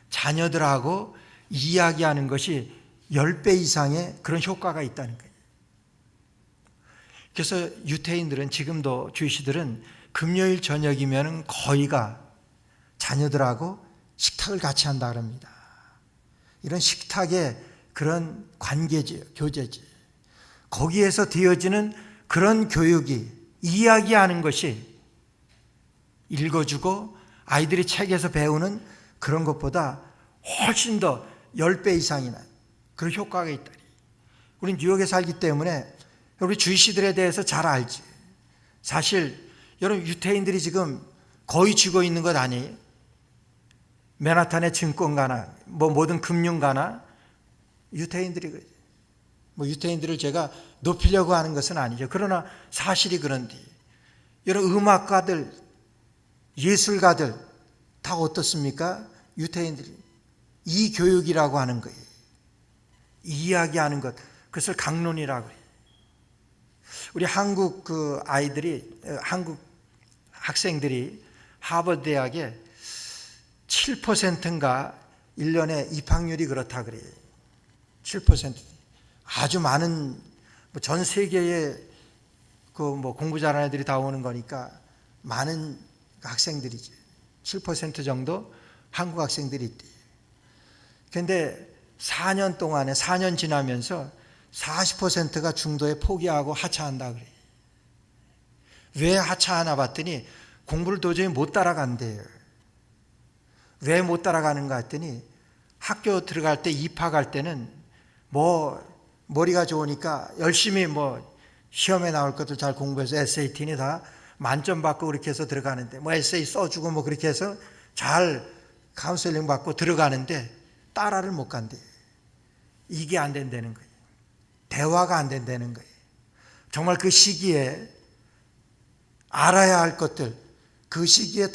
자녀들하고 이야기하는 것이 10배 이상의 그런 효과가 있다는 거예요. 그래서 유태인들은, 지금도 주이시들은 금요일 저녁이면 거의가 자녀들하고 식탁을 같이 한다 그럽니다. 이런 식탁의 그런 관계지, 교제지. 거기에서 되어지는 그런 교육이, 이야기하는 것이 읽어주고 아이들이 책에서 배우는 그런 것보다 훨씬 더 10배 이상이나 그런 효과가 있다. 우리는 뉴욕에 살기 때문에 우리 주이시들에 대해서 잘 알지. 사실 여러분 유태인들이 지금 거의 쥐고 있는 것 아니에요? 맨하탄의 증권가나 뭐 모든 금융가나 유태인들이, 뭐 유태인들을 제가 높이려고 하는 것은 아니죠. 그러나 사실이 그런데 여러분 음악가들, 예술가들 다 어떻습니까? 유태인들이 이 교육이라고 하는 거예요. 이야기하는 것, 그것을 강론이라고 해요. 우리 한국 그 아이들이, 한국 학생들이 하버드 대학에 7%인가 1년에 입학률이 그렇다 그래요. 7%. 아주 많은, 전 세계에 그 뭐 공부 잘하는 애들이 다 오는 거니까 많은 학생들이지. 7% 정도 한국 학생들이 있대요. 그런데 4년 동안에, 4년 지나면서 40%가 중도에 포기하고 하차한다 그래요. 왜 하차하나 봤더니 공부를 도저히 못 따라간대요. 왜 못 따라가는가 했더니 학교 들어갈 때, 입학할 때는 뭐 머리가 좋으니까 열심히 뭐 시험에 나올 것들 잘 공부해서 SAT니 다 만점 받고 그렇게 해서 들어가는데, 뭐 에세이 써주고 뭐 그렇게 해서 잘 카운셀링 받고 들어가는데 따라를 못 간대. 이게 안 된다는 거예요. 대화가 안 된다는 거예요. 정말 그 시기에 알아야 할 것들, 그 시기에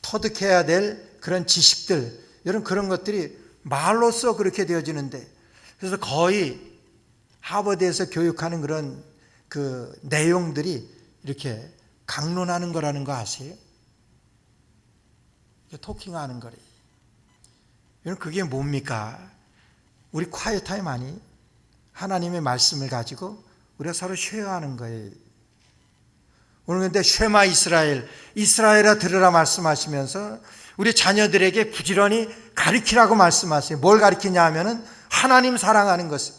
터득해야 될 그런 지식들, 이런 그런 것들이 말로써 그렇게 되어지는데, 그래서 거의 하버드에서 교육하는 그런 그 내용들이 이렇게 강론하는 거라는 거 아세요? 토킹하는 거래요. 그게 뭡니까? 우리 콰이어 타임 아니? 하나님의 말씀을 가지고 우리가 서로 쉐어하는 거예요. 오늘 근데 쉐마 이스라엘, 이스라엘아 들으라 말씀하시면서 우리 자녀들에게 부지런히 가르치라고 말씀하세요. 뭘 가르치냐 하면은 하나님 사랑하는 것을.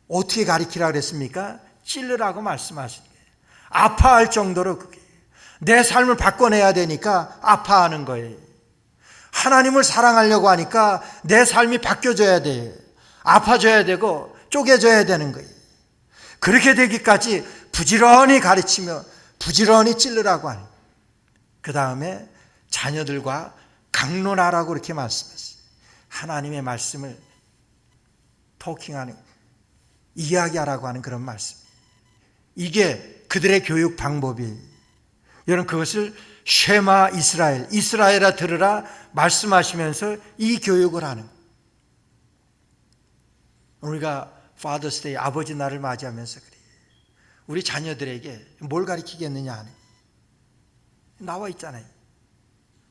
어떻게 가르치라고 그랬습니까? 찔르라고 말씀하시는 거예요. 아파할 정도로 그게. 내 삶을 바꿔내야 되니까 아파하는 거예요. 하나님을 사랑하려고 하니까 내 삶이 바뀌어져야 돼요. 아파져야 되고 쪼개져야 되는 거예요. 그렇게 되기까지 부지런히 가르치며 부지런히 찔르라고 하는. 그 다음에 자녀들과 강론하라고 이렇게 말씀했어요. 하나님의 말씀을 토킹하는. 이야기하라고 하는 그런 말씀. 이게 그들의 교육 방법이. 여러분, 그것을 쉐마 이스라엘, 이스라엘아 들으라 말씀하시면서 이 교육을 하는. 우리가 파더스 데이, 아버지 날을 맞이하면서 그래. 우리 자녀들에게 뭘 가르치겠느냐 하는. 나와 있잖아요.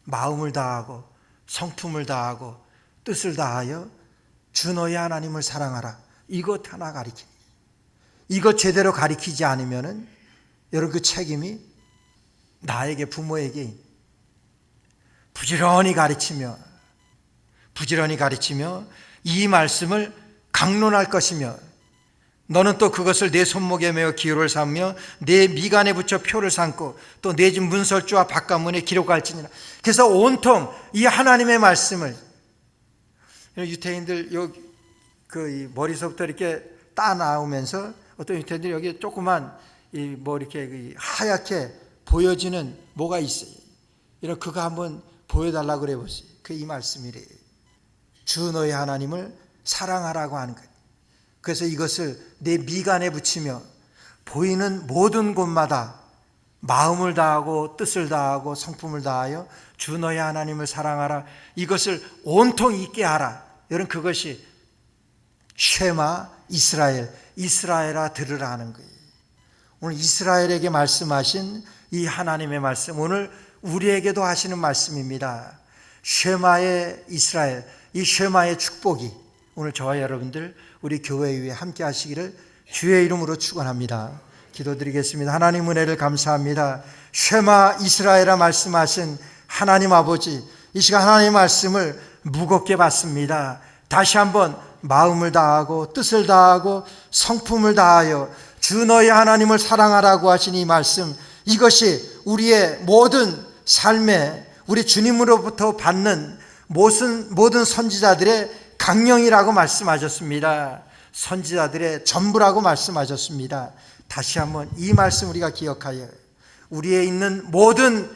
마음을 다하고 성품을 다하고 뜻을 다하여 주 너의 하나님을 사랑하라. 이것 하나 가르치니. 이것 제대로 가르치지 않으면은 여러분 그 책임이 나에게, 부모에게 부지런히 가르치며 이 말씀을 강론할 것이며 너는 또 그것을 내 손목에 메어 기호를 삼며 내 미간에 붙여 표를 삼고 또 내 집 문설주와 바깥문에 기록할지니라. 그래서 온통 이 하나님의 말씀을 유태인들 이 머리서부터 이렇게 따 나오면서 어떤 유태인들이 여기 조그만 이렇게 하얗게 보여지는 뭐가 있어요. 이런 그거 한번 보여달라고 그래 보세요. 이 말씀이래. 주 너의 하나님을 사랑하라고 하는 거예요. 그래서 이것을 내 미간에 붙이며 보이는 모든 곳마다 마음을 다하고 뜻을 다하고 성품을 다하여 주 너의 하나님을 사랑하라. 이것을 온통 있게 하라. 여러분 그것이 쉐마 이스라엘, 이스라엘아 들으라 하는 거예요. 오늘 이스라엘에게 말씀하신 이 하나님의 말씀, 오늘 우리에게도 하시는 말씀입니다. 쉐마의 이스라엘, 이 쉐마의 축복이 오늘 저와 여러분들 우리 교회 위에 함께 하시기를 주의 이름으로 축원합니다. 기도드리겠습니다. 하나님 은혜를 감사합니다. 쉐마 이스라엘아 말씀하신 하나님 아버지, 이 시간 하나님의 말씀을 무겁게 받습니다. 다시 한번 마음을 다하고 뜻을 다하고 성품을 다하여 주 너의 하나님을 사랑하라고 하신 이 말씀, 이것이 우리의 모든 삶에 우리 주님으로부터 받는 모든 선지자들의 강령이라고 말씀하셨습니다. 선지자들의 전부라고 말씀하셨습니다. 다시 한번 이 말씀 우리가 기억하여 우리의 있는 모든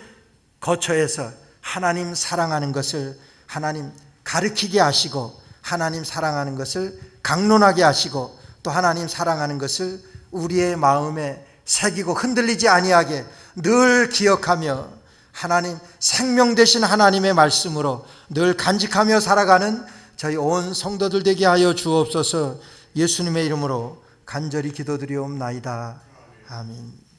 거처에서 하나님 사랑하는 것을 하나님 가르치게 하시고 하나님 사랑하는 것을 강론하게 하시고 또 하나님 사랑하는 것을 우리의 마음에 새기고 흔들리지 아니하게 늘 기억하며 하나님 생명 되신 하나님의 말씀으로 늘 간직하며 살아가는 저희 온 성도들 되게 하여 주옵소서. 예수님의 이름으로 간절히 기도드리옵나이다. 아멘.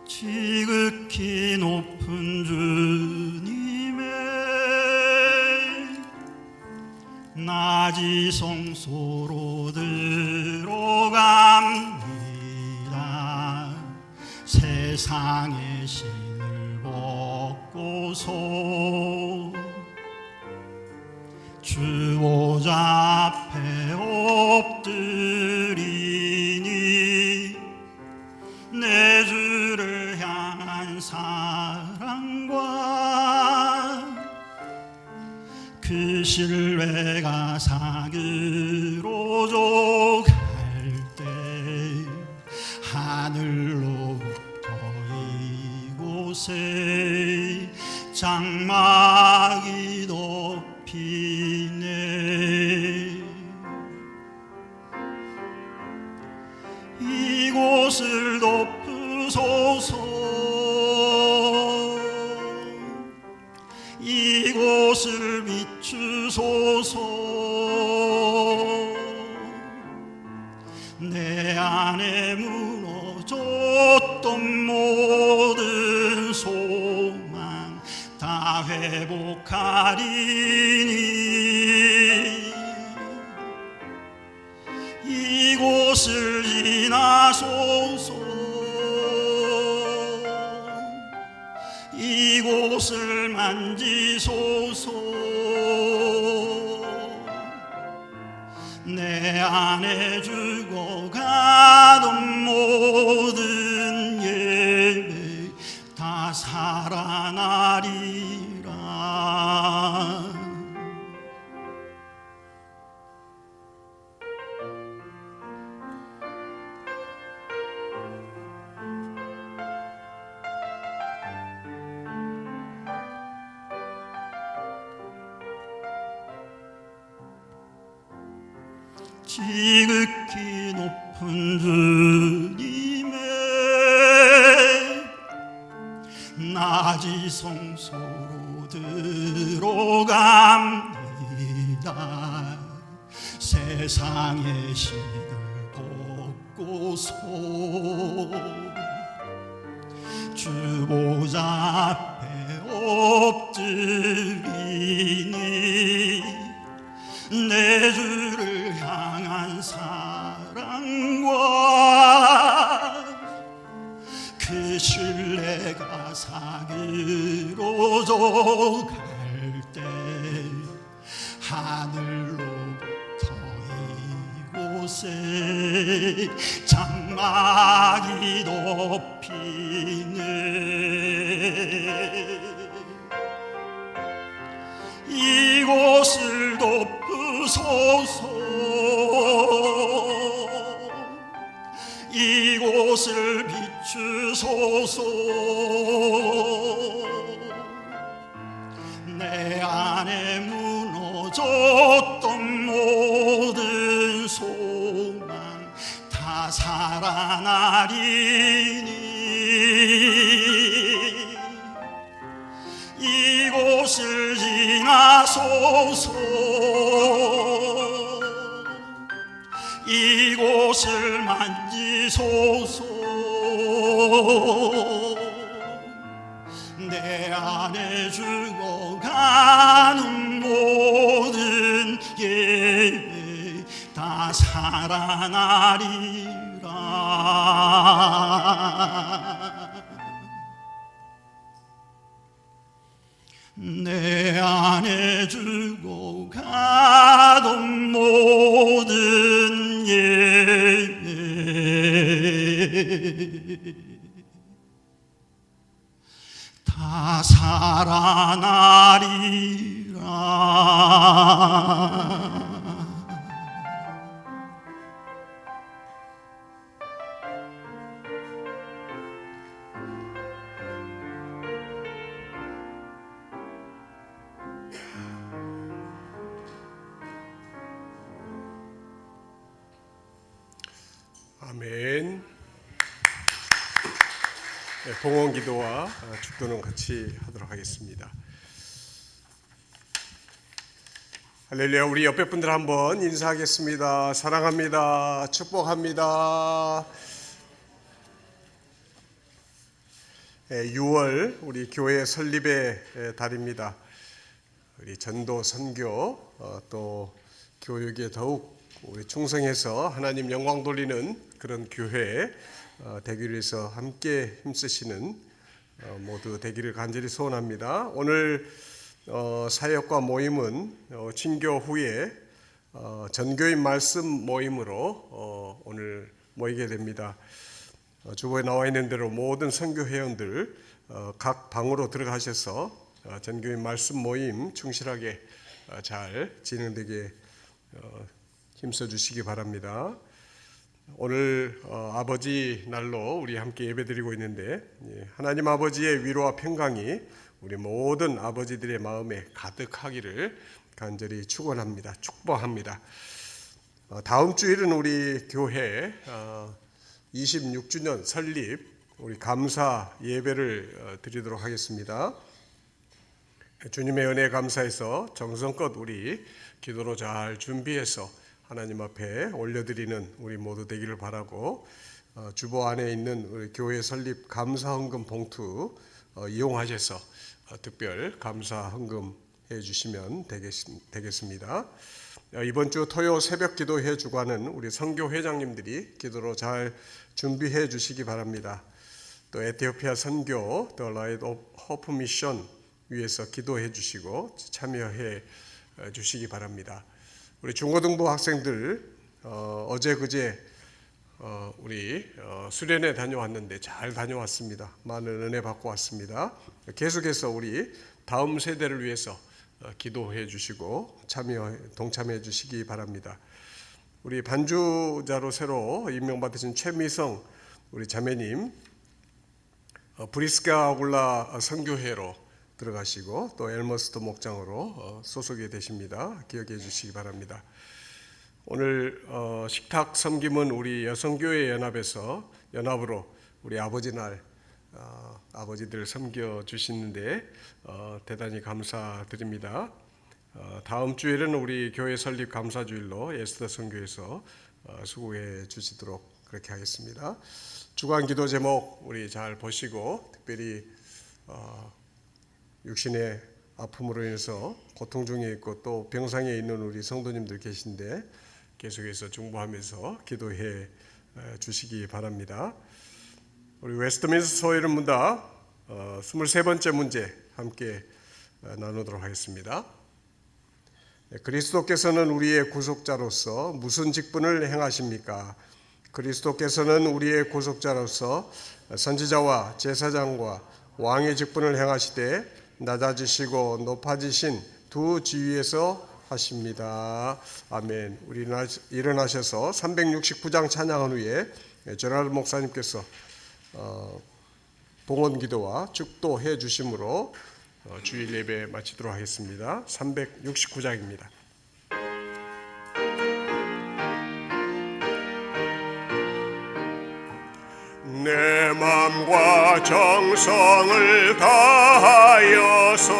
지극히 높은 주님의 낮이 성소로 들어갑니다. 세상의 신을 벗고서 주 보좌 앞에 엎드리니 내 주를 향한 사랑과 그 신뢰가 사그러져 갈 때 하늘로부터 이곳에 장막이 덮이네. 이곳을 덮으소서. 이곳을 비추소서. 내 안에 무너졌던 모든 소망 다 회복하리니 이곳을 지나소서. 이곳을 만지소서. 내 안에 죽어가던 모든 예배 다 살아나리라. 지극히 높은 주님의 낮이 성소로 들어갑니다. 세상의 신을 벗고서 주 보좌 앞에 엎드리니 내 주를 향한 사랑과 그 신뢰가 사그러져 갈 때 하늘로부터 이곳에 장막이 덮이네. 이곳을 덮으소서. 이곳을 비추소서. 내 안에 무너졌던 모든 소망 다 살아나리니. 이곳을 지나소서. 이곳을 만지소서. 내 안에 죽어가는 모든 예배 다 살아나리라. 내 안에 죽어가던 모든 예배 다 살아나리라. 아멘. 네, 봉헌 기도와 축도는 같이 하도록 하겠습니다. 할렐루야. 우리 옆에 분들 한번 인사하겠습니다. 사랑합니다. 축복합니다. 6월 우리 교회 설립의 달입니다. 우리 전도 선교 또 교육에 더욱 우리 충성해서 하나님 영광 돌리는 그런 교회 되기 위해서 함께 힘쓰시는 모두 되기를 간절히 소원합니다. 오늘 사역과 모임은 친교 후에 전교인 말씀 모임으로 오늘 모이게 됩니다. 주보에 나와 있는 대로 모든 선교 회원들 각 방으로 들어가셔서 전교인 말씀 모임 충실하게 잘 진행되게 힘써 주시기 바랍니다. 오늘 아버지 날로 우리 함께 예배드리고 있는데 하나님 아버지의 위로와 평강이 우리 모든 아버지들의 마음에 가득하기를 간절히 축원합니다. 축복합니다. 다음 주일은 우리 교회 26주년 설립 우리 감사 예배를 드리도록 하겠습니다. 주님의 은혜에 감사해서 정성껏 우리 기도로 잘 준비해서 하나님 앞에 올려드리는 우리 모두 되기를 바라고 주보 안에 있는 우리 교회 설립 감사 헌금 봉투 이용하셔서 특별 감사 헌금 해주시면 되겠습니다. 이번 주 토요 새벽 기도회 주관은 우리 선교 회장님들이 기도로 잘 준비해 주시기 바랍니다. 또 에티오피아 선교 The Light of Hope 미션 위해서 기도해 주시고 참여해 주시기 바랍니다. 우리 중고등부 학생들 어제 그제 우리 수련회 다녀왔는데 잘 다녀왔습니다. 많은 은혜 받고 왔습니다. 계속해서 우리 다음 세대를 위해서 기도해 주시고 동참해 주시기 바랍니다. 우리 반주자로 새로 임명받으신 최미성 우리 자매님 브리스가울라 선교회로 들어가시고 또 엘머스트 목장으로 소속이 되십니다. 기억해 주시기 바랍니다. 오늘 식탁 섬김은 우리 여성교회 연합으로 우리 아버지 날 아버지들 섬겨 주시는데 대단히 감사드립니다. 다음 주일은 우리 교회 설립 감사주일로 에스더 선교에서 수고해 주시도록 그렇게 하겠습니다. 주간 기도 제목 우리 잘 보시고 특별히 육신의 아픔으로 인해서 고통 중에 있고 또 병상에 있는 우리 성도님들 계신데 계속해서 중보하면서 기도해 주시기 바랍니다. 우리 웨스트민스터 소회를 문답 23번째 문제 함께 나누도록 하겠습니다. 그리스도께서는 우리의 구속자로서 무슨 직분을 행하십니까? 그리스도께서는 우리의 구속자로서 선지자와 제사장과 왕의 직분을 행하시되 낮아지시고 높아지신 두 지위에서 하십니다. 아멘. 우리 일어나셔서 369장 찬양한 후에 전하를 목사님께서 봉헌 기도와 축도해 주심으로 주일 예배 마치도록 하겠습니다. 369장입니다. 내 맘과 정성을 다하여서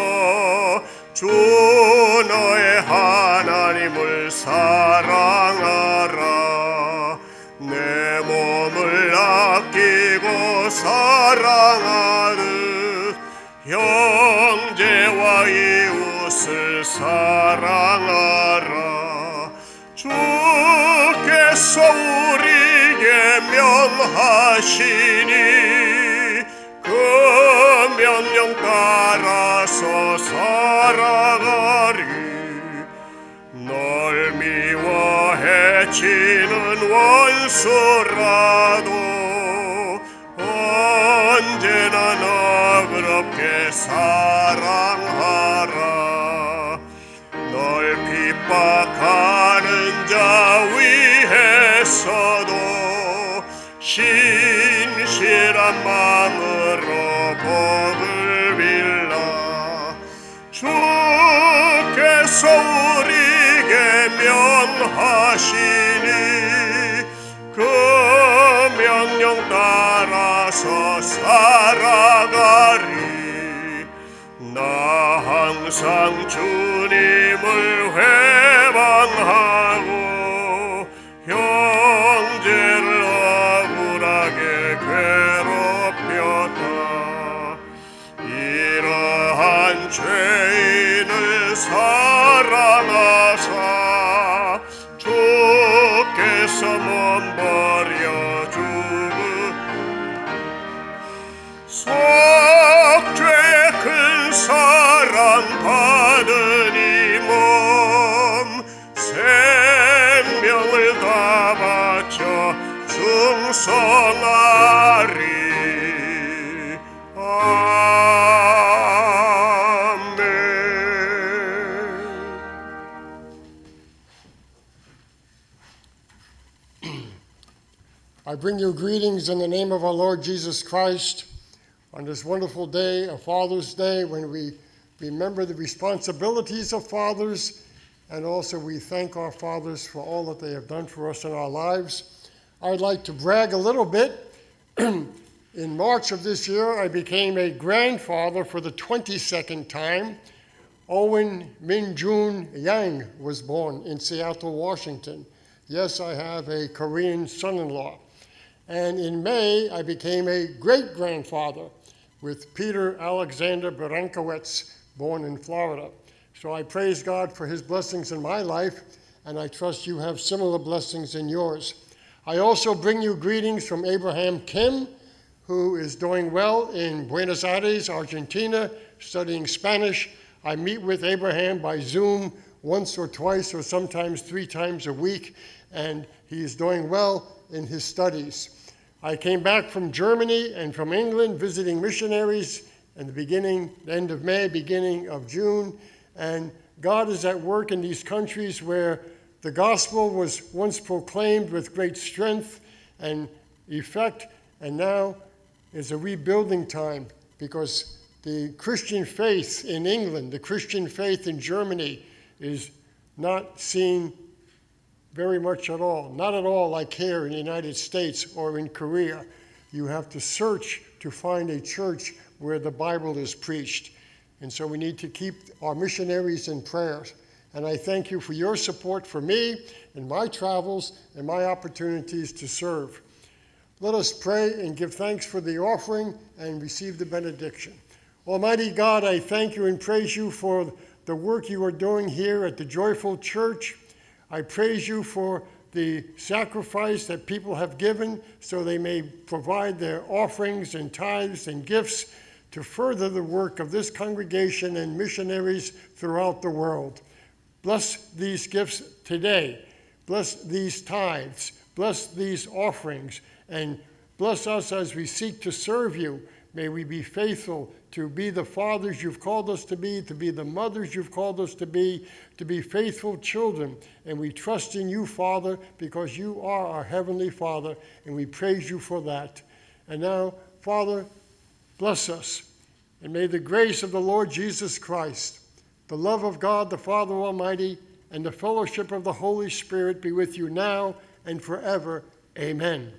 주 너의 하나님을 사랑하라. 내 몸을 아끼고 사랑하듯 형제와 이웃을 사랑하라. 주께서 우리에게 명하시니 그 명령 따라서 살아가리. 널 미워 해치는 원수라도 언제나 너그럽게 사랑하라. 널 핍박하는 자 위에서도 신실한 마음으로 복을 빌라. 주께서 우리에게 명하시니 그 명령 따라서 살아가리. 나 항상 주님을 회방하고 형제를 억울하게 괴롭혔다. 이러한 죄인을 사랑하사 주께서 몸버려 주고 속죄 큰 사랑 받은 이 몸 생명을 다 바쳐 충성하리. 아멘. I bring you greetings in the name of our Lord Jesus Christ on this wonderful day, a Father's Day, when we remember the responsibilities of fathers, and also we thank our fathers for all that they have done for us in our lives. I'd like to brag a little bit. In March of this year, I became a grandfather for the 22nd time. Owen Min-jun Yang was born in Seattle, Washington. Yes, I have a Korean son-in-law. And in May, I became a great-grandfather with Peter Alexander Berankowitz, born in Florida. So I praise God for his blessings in my life, and I trust you have similar blessings in yours. I also bring you greetings from Abraham Kim, who is doing well in Buenos Aires, Argentina, studying Spanish. I meet with Abraham by Zoom once or twice or sometimes 3 times a week, and he is doing well in his studies. I came back from Germany and from England visiting missionaries in the end of May, beginning of June, and God is at work in these countries where the gospel was once proclaimed with great strength and effect, and now is a rebuilding time because the Christian faith in England, the Christian faith in Germany is not seen very much at all. Not at all like here in the United States or in Korea. You have to search to find a church where the Bible is preached. And so we need to keep our missionaries in prayers. And I thank you for your support for me in my travels and my opportunities to serve. Let us pray and give thanks for the offering and receive the benediction. Almighty God, I thank you and praise you for the work you are doing here at the Joyful Church. I praise you for the sacrifice that people have given so they may provide their offerings and tithes and gifts to further the work of this congregation and missionaries throughout the world. Bless these gifts today. Bless these tithes. Bless these offerings. And bless us as we seek to serve you. May we be faithful to be the fathers you've called us to be the mothers you've called us to be faithful children. And we trust in you, Father, because you are our Heavenly Father, and we praise you for that. And now, Father, bless us. And may the grace of the Lord Jesus Christ, the love of God the Father Almighty, and the fellowship of the Holy Spirit be with you now and forever. Amen.